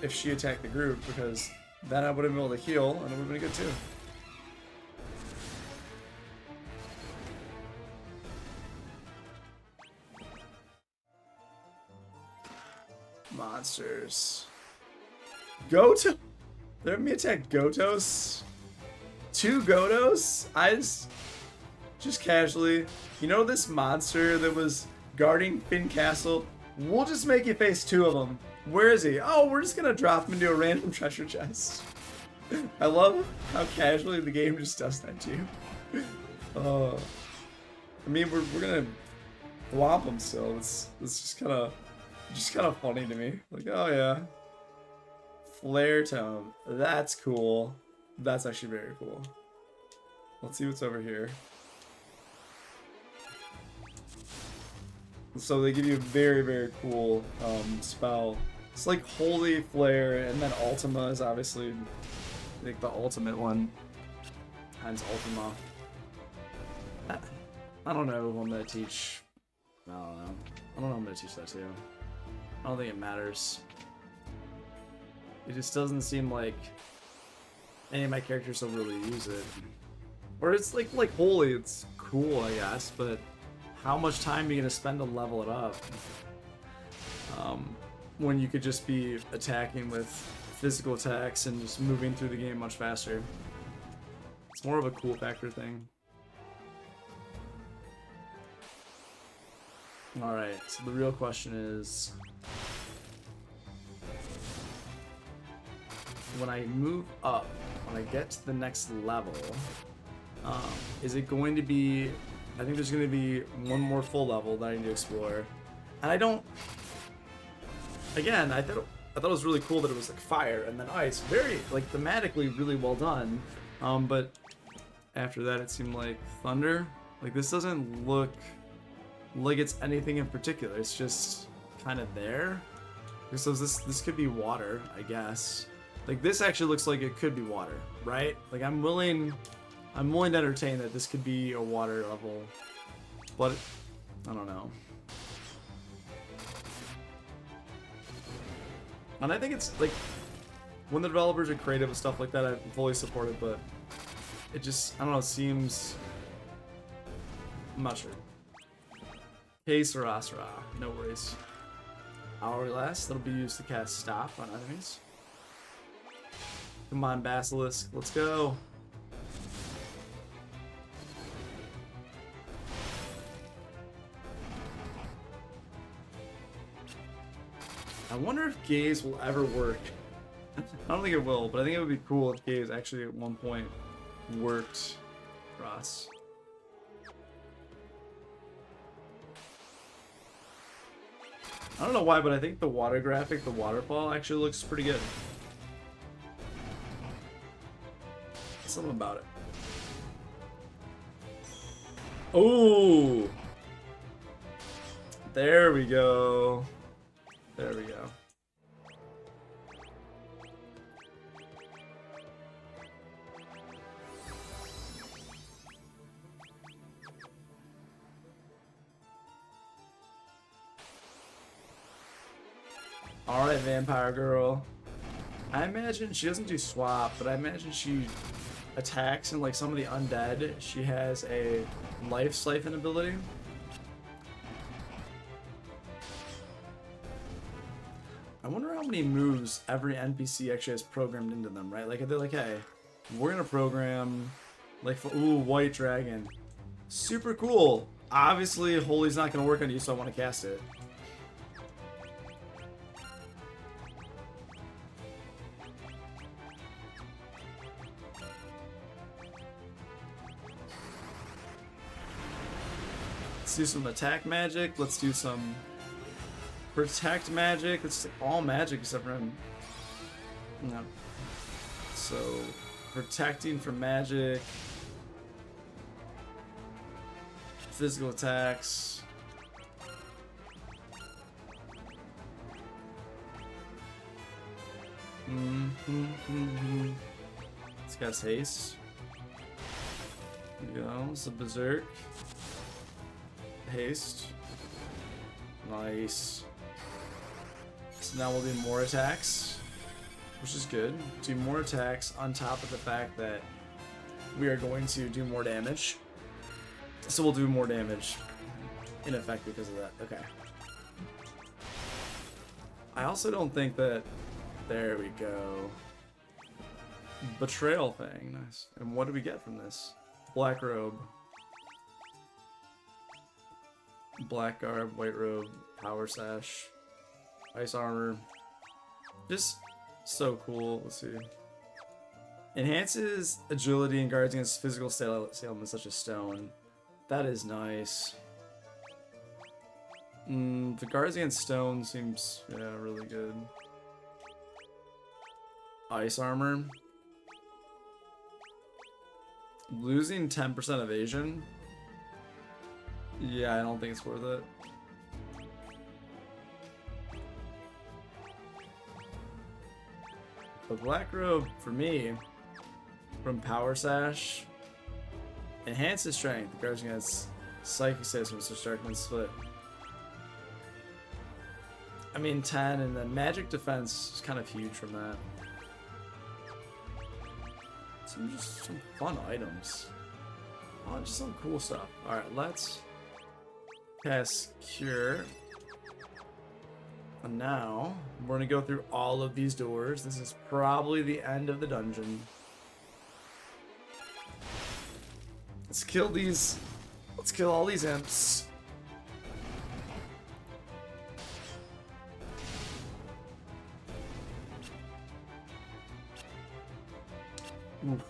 if she attacked the group, because then I would have been able to heal and it would have been good too. Monsters. Goto? Let me attack Gotos? 2 Gotos? Just casually. You know this monster that was guarding Finn Castle? We'll just make you face 2 of them. Where is he? Oh, we're just gonna drop him into a random treasure chest. I love how casually the game just does that to you. I mean, we're gonna flop him still. It's just kind of funny to me. Like, oh yeah, flare tome. That's cool. That's actually very cool. Let's see what's over here. So they give you a very, very cool spell. It's like Holy Flare, and then Ultima is obviously like the ultimate one. Hence Ultima. I don't know who I'm gonna teach. I don't know. I don't know who I'm gonna teach that to. I don't think it matters. It just doesn't seem like any of my characters will really use it. Or it's like Holy, it's cool, I guess, but how much time are you gonna spend to level it up? When you could just be attacking with physical attacks and just moving through the game much faster. It's more of a cool factor thing. Alright, so the real question is, when I move up, when I get to the next level, is it going to be, I think there's going to be one more full level that I need to explore. And I don't, again, I thought it was really cool that it was like fire and then ice. Very, like, thematically really well done. But after that it seemed like thunder. Like, this doesn't look like it's anything in particular. It's just kind of there. So this could be water, I guess. Like, this actually looks like it could be water, right? Like, I'm willing to entertain that this could be a water level, but I don't know. And I think it's like when the developers are creative with stuff like that, I fully support it, but it just, I don't know, it seems, I'm not sure. Hey, Sarasra, no worries. Hourglass, that'll be used to cast Stop on enemies. Come on, Basilisk, let's go. I wonder if Gaze will ever work. I don't think it will, but I think it would be cool if Gaze actually at one point worked for us. I don't know why, but I think the water graphic, the waterfall, actually looks pretty good. Something about it. Oh! There we go. There we go. Alright, Vampire Girl. I imagine she doesn't do swap, but I imagine she attacks and like some of the undead, she has a life siphon ability. I wonder how many moves every NPC actually has programmed into them, right? Like, they're like, hey, we're gonna program, like, for, ooh, White Dragon. Super cool. Obviously, Holy's not gonna work on you, so I want to cast it. Let's do some attack magic. Let's do some protect magic. It's all magic except for him. No. So, protecting from magic. Physical attacks. This guy's haste. There we go. It's a berserk. Haste. Nice. So now we'll do more attacks, which is good. Do more attacks on top of the fact that we are going to do more damage. So we'll do more damage in effect because of that. Okay. I also don't think that... There we go. Betrayal thing. Nice. And what do we get from this? Black robe. Black garb, white robe, power sash, ice armor. Just so cool. Let's see. Enhances agility and guards against physical ailments such as stone. That is nice. The guards against stone seems, yeah, really good. Ice armor. Losing 10% evasion. Yeah, I don't think it's worth it. The black robe, for me, from Power Sash, enhances strength, guards against psychic systems, so Starkman split. I mean, 10, and then magic defense is kind of huge from that. Some fun items. Oh, just some cool stuff. Alright, let's cast Cure. And now, we're gonna go through all of these doors. This is probably the end of the dungeon. Let's kill these. Let's kill all these imps. Oof.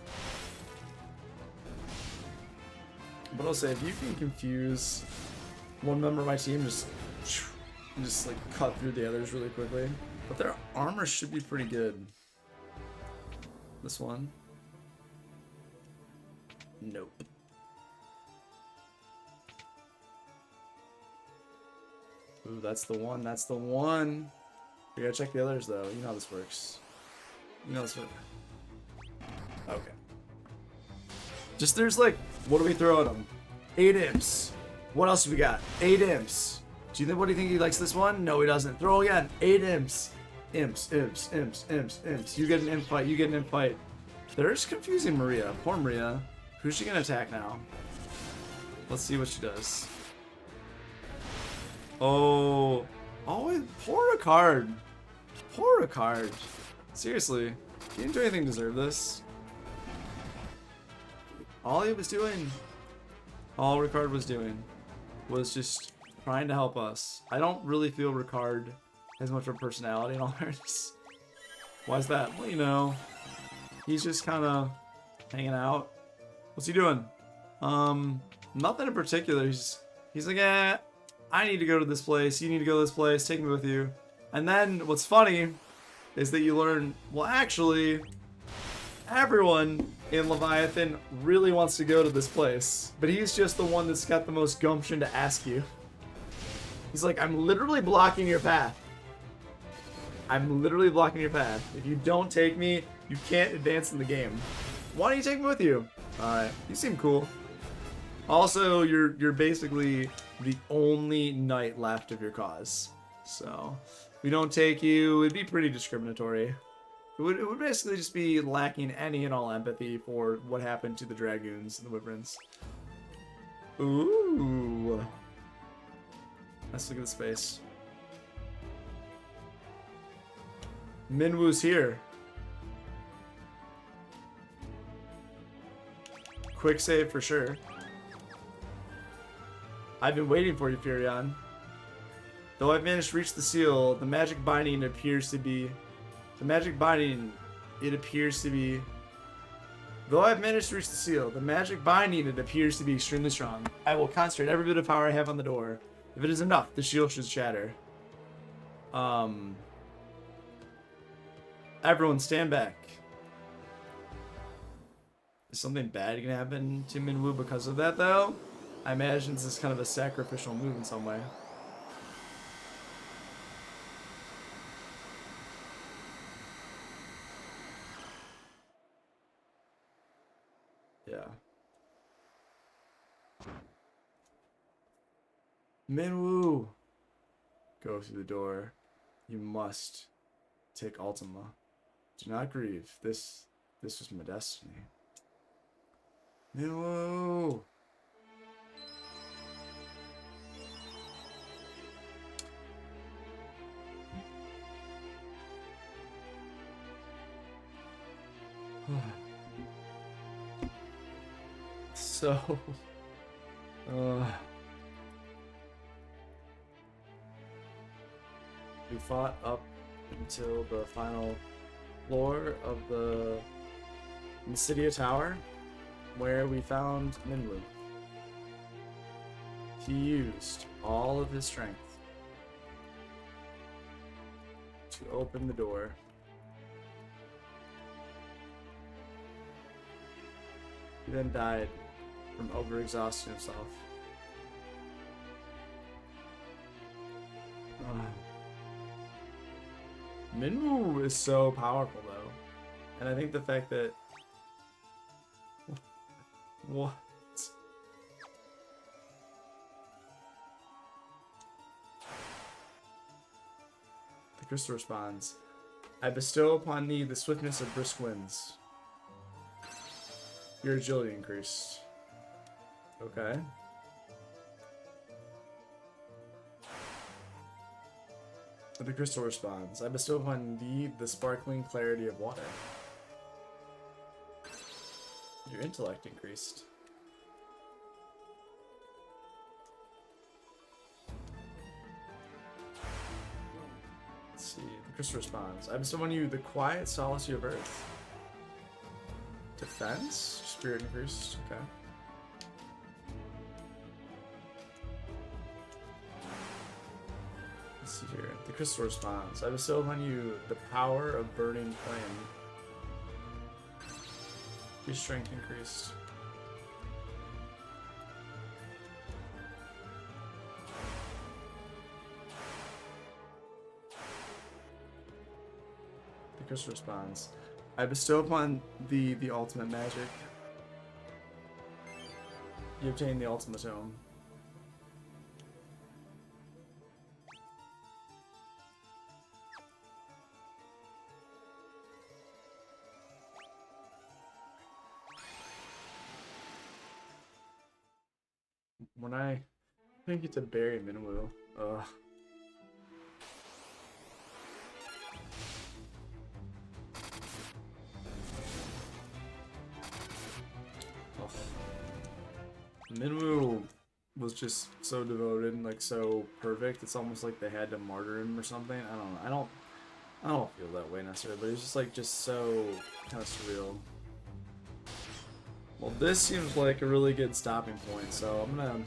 But I'll say, if you can confuse one member of my team, just like cut through the others really quickly. But their armor should be pretty good. This one. Nope. Ooh, that's the one. That's the one. We gotta check the others though. You know how this works. You know this works. Okay. Just there's like, what do we throw at him? 8 imps. What else do we got? 8 imps. What do you think he likes this one? No, he doesn't. Throw again. 8 imps. Imps, imps, imps, imps, imps. You get an imp fight, you get an imp fight. They're just confusing Maria. Poor Maria. Who's she gonna attack now? Let's see what she does. Oh. Always poor Ricard. Poor Ricard. Seriously. He didn't do anything to deserve this. All he was doing, all Ricard was doing, was just trying to help us. I don't really feel Ricard has much of a personality in all fairness. Why is that? Well, you know, he's just kind of hanging out. What's he doing? Nothing in particular. He's like, eh, I need to go to this place. You need to go to this place. Take me with you. And then what's funny is that you learn, well, actually, everyone in Leviathan really wants to go to this place, but he's just the one that's got the most gumption to ask you. He's like, I'm literally blocking your path. I'm literally blocking your path. If you don't take me, you can't advance in the game. Why don't you take me with you? Alright, you seem cool. Also, you're basically the only knight left of your cause. So, if we don't take you, it'd be pretty discriminatory. It would basically just be lacking any and all empathy for what happened to the Dragoons and the Wyverns. Ooh. Let's look at the space. Minwu's here. Quick save for sure. I've been waiting for you, Furion. Though I've managed to reach the seal, the magic binding appears to be... Though I've managed to reach the seal, the magic binding it appears to be extremely strong. I will concentrate every bit of power I have on the door. If it is enough, the shield should shatter. Everyone stand back. Is something bad gonna happen to Minwu because of that, though? I imagine this is kind of a sacrificial move in some way. Yeah. Minwu! Go through the door. You must take Ultima. Do not grieve. This was my destiny. Minwu! So, we fought up until the final floor of the Insidia Tower, where we found Minwu. He used all of his strength to open the door. He then died from overexhausting himself. Minwu is so powerful, though. And I think the fact that... What? The crystal responds. I bestow upon thee the swiftness of brisk winds. Your agility increased. Okay. The crystal responds. I bestow upon thee the sparkling clarity of water. Your intellect increased. Let's see. The crystal responds. I bestow on you the quiet solitude of earth. Defense? Spirit increased. Okay. Let's see here. The crystal responds. I bestow upon you the power of burning flame. Your strength increased. The crystal responds. I bestow upon thee the ultimate magic. You obtain the ultimate tome. when I didn't get to bury Minwu. Ugh. Ugh. Minwu was just so devoted and like so perfect. It's almost like they had to martyr him or something. I don't know. I don't feel that way necessarily, but it's just so kind of surreal. Well, this seems like a really good stopping point, so I'm gonna.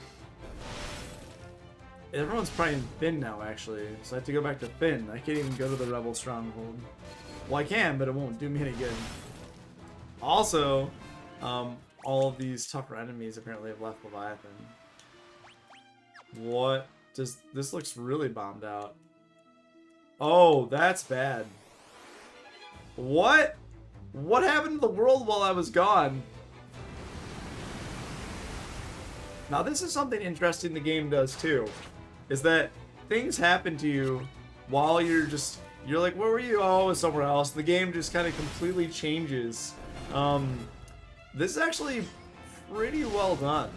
Everyone's playing Finn now, actually, so I have to go back to Finn. I can't even go to the Rebel Stronghold. Well, I can, but it won't do me any good. Also, all of these tougher enemies apparently have left Leviathan. What does this looks really bombed out? Oh, that's bad. What? What happened to the world while I was gone? Now this is something interesting the game does too, is that things happen to you while you're like, where were you? Oh, I was somewhere else. The game just kind of completely changes. This is actually pretty well done.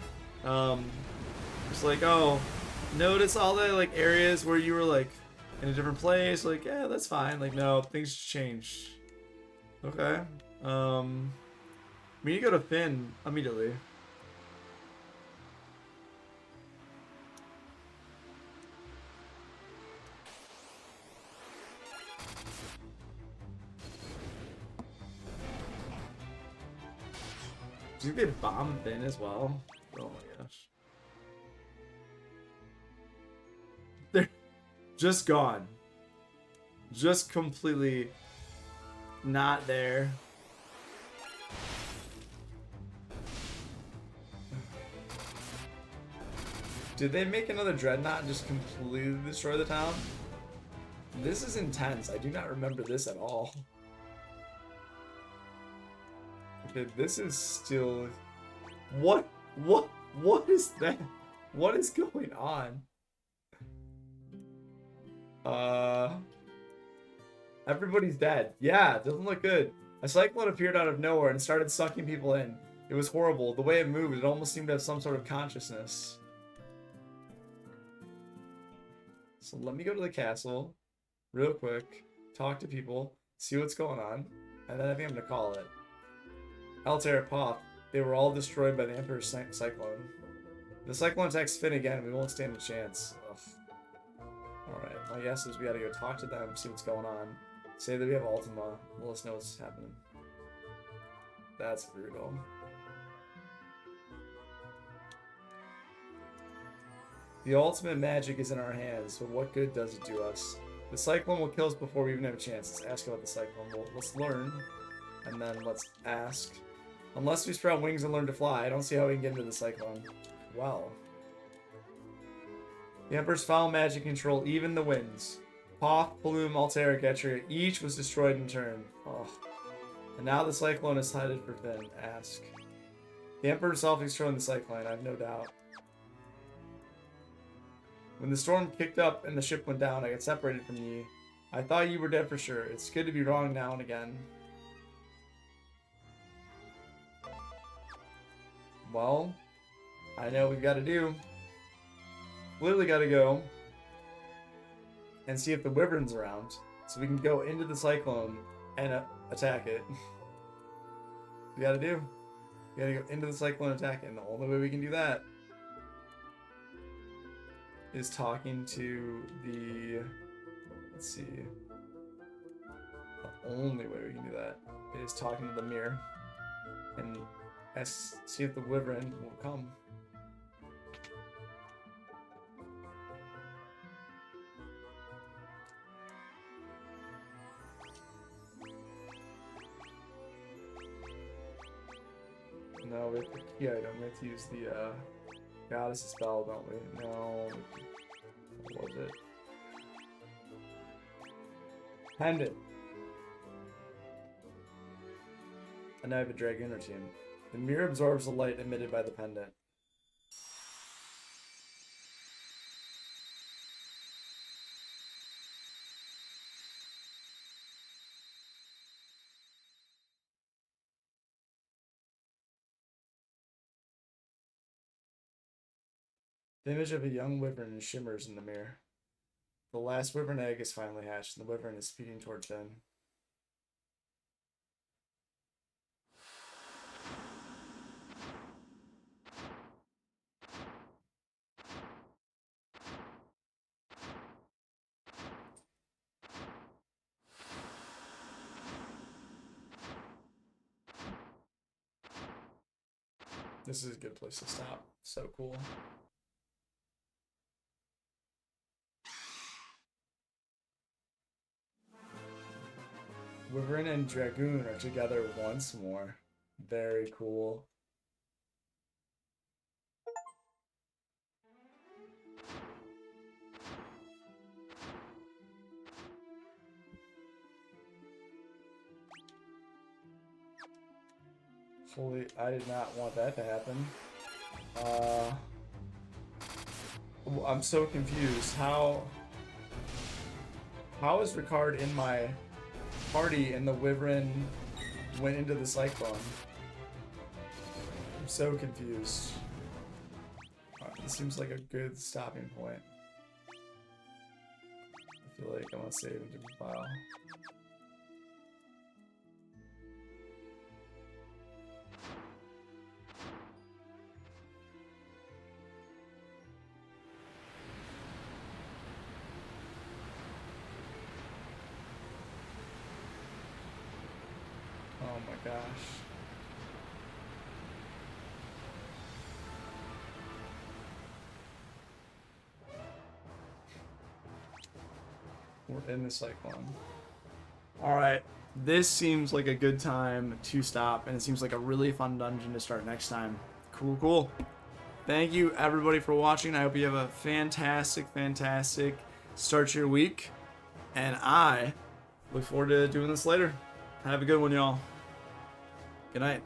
It's like, oh, notice all the like areas where you were like in a different place. Like, yeah, that's fine. Like, no, things changed. Okay. We need to go to Finn immediately. Do you get bomb Finn as well? Oh my gosh. They're just gone. Just completely not there. Did they make another Dreadnought and just completely destroy the town? This is intense. I do not remember this at all. Okay, this is still... What is that? What is going on? Everybody's dead. Yeah, it doesn't look good. A cyclone appeared out of nowhere and started sucking people in. It was horrible. The way it moved, it almost seemed to have some sort of consciousness. So let me go to the castle real quick, talk to people, see what's going on, and then I think I'm gonna call it. Altair Pop, they were all destroyed by the Emperor's Cyclone. The Cyclone attacks Finn again, we won't stand a chance. Ugh. Alright, my guess is we gotta go talk to them, see what's going on. Say that we have Ultima, let us know what's happening. That's brutal. The ultimate magic is in our hands, but what good does it do us? The Cyclone will kill us before we even have a chance. Let's ask about the Cyclone. Well, let's learn, and then let's ask. Unless we sprout wings and learn to fly, I don't see how we can get into the Cyclone. Well. The Emperor's foul magic control even the winds. Poth, Bloom, Altair, Getcher, each was destroyed in turn. Oh. And now the Cyclone is headed for Finn. Ask. The Emperor himself is controlling the Cyclone, I have no doubt. When the storm kicked up and the ship went down, I got separated from ye. I thought you were dead for sure. It's good to be wrong now and again. Well, I know what we've got to do. Literally got to go and see if the Wyvern's around, so we can go into the Cyclone and attack it. We got to do. We got to go into the Cyclone and attack it, and the only way we can do that is talking to the... Let's see. The only way we can do that is talking to the mirror and see if the Wyvern will come. No, we have the key item. We have to use the Goddess spell, don't we? No. What was it? Pendant. And now I have a Dragoon team. The mirror absorbs the light emitted by the pendant. The image of a young wyvern shimmers in the mirror. The last wyvern egg is finally hatched, and the wyvern is speeding towards Ben. This is a good place to stop. So cool. Wyvern and Dragoon are together once more. Very cool. Holy, I did not want that to happen. I'm so confused. How is Ricard in my party and the wyvern went into the cyclone? I'm so confused. This seems like a good stopping point. I feel like I want to save into the file. Oh my gosh. We're in the cyclone. Alright, this seems like a good time to stop, and it seems like a really fun dungeon to start next time. Cool, cool. Thank you everybody for watching. I hope you have a fantastic start to your week, and I look forward to doing this later. Have a good one, y'all. Good night.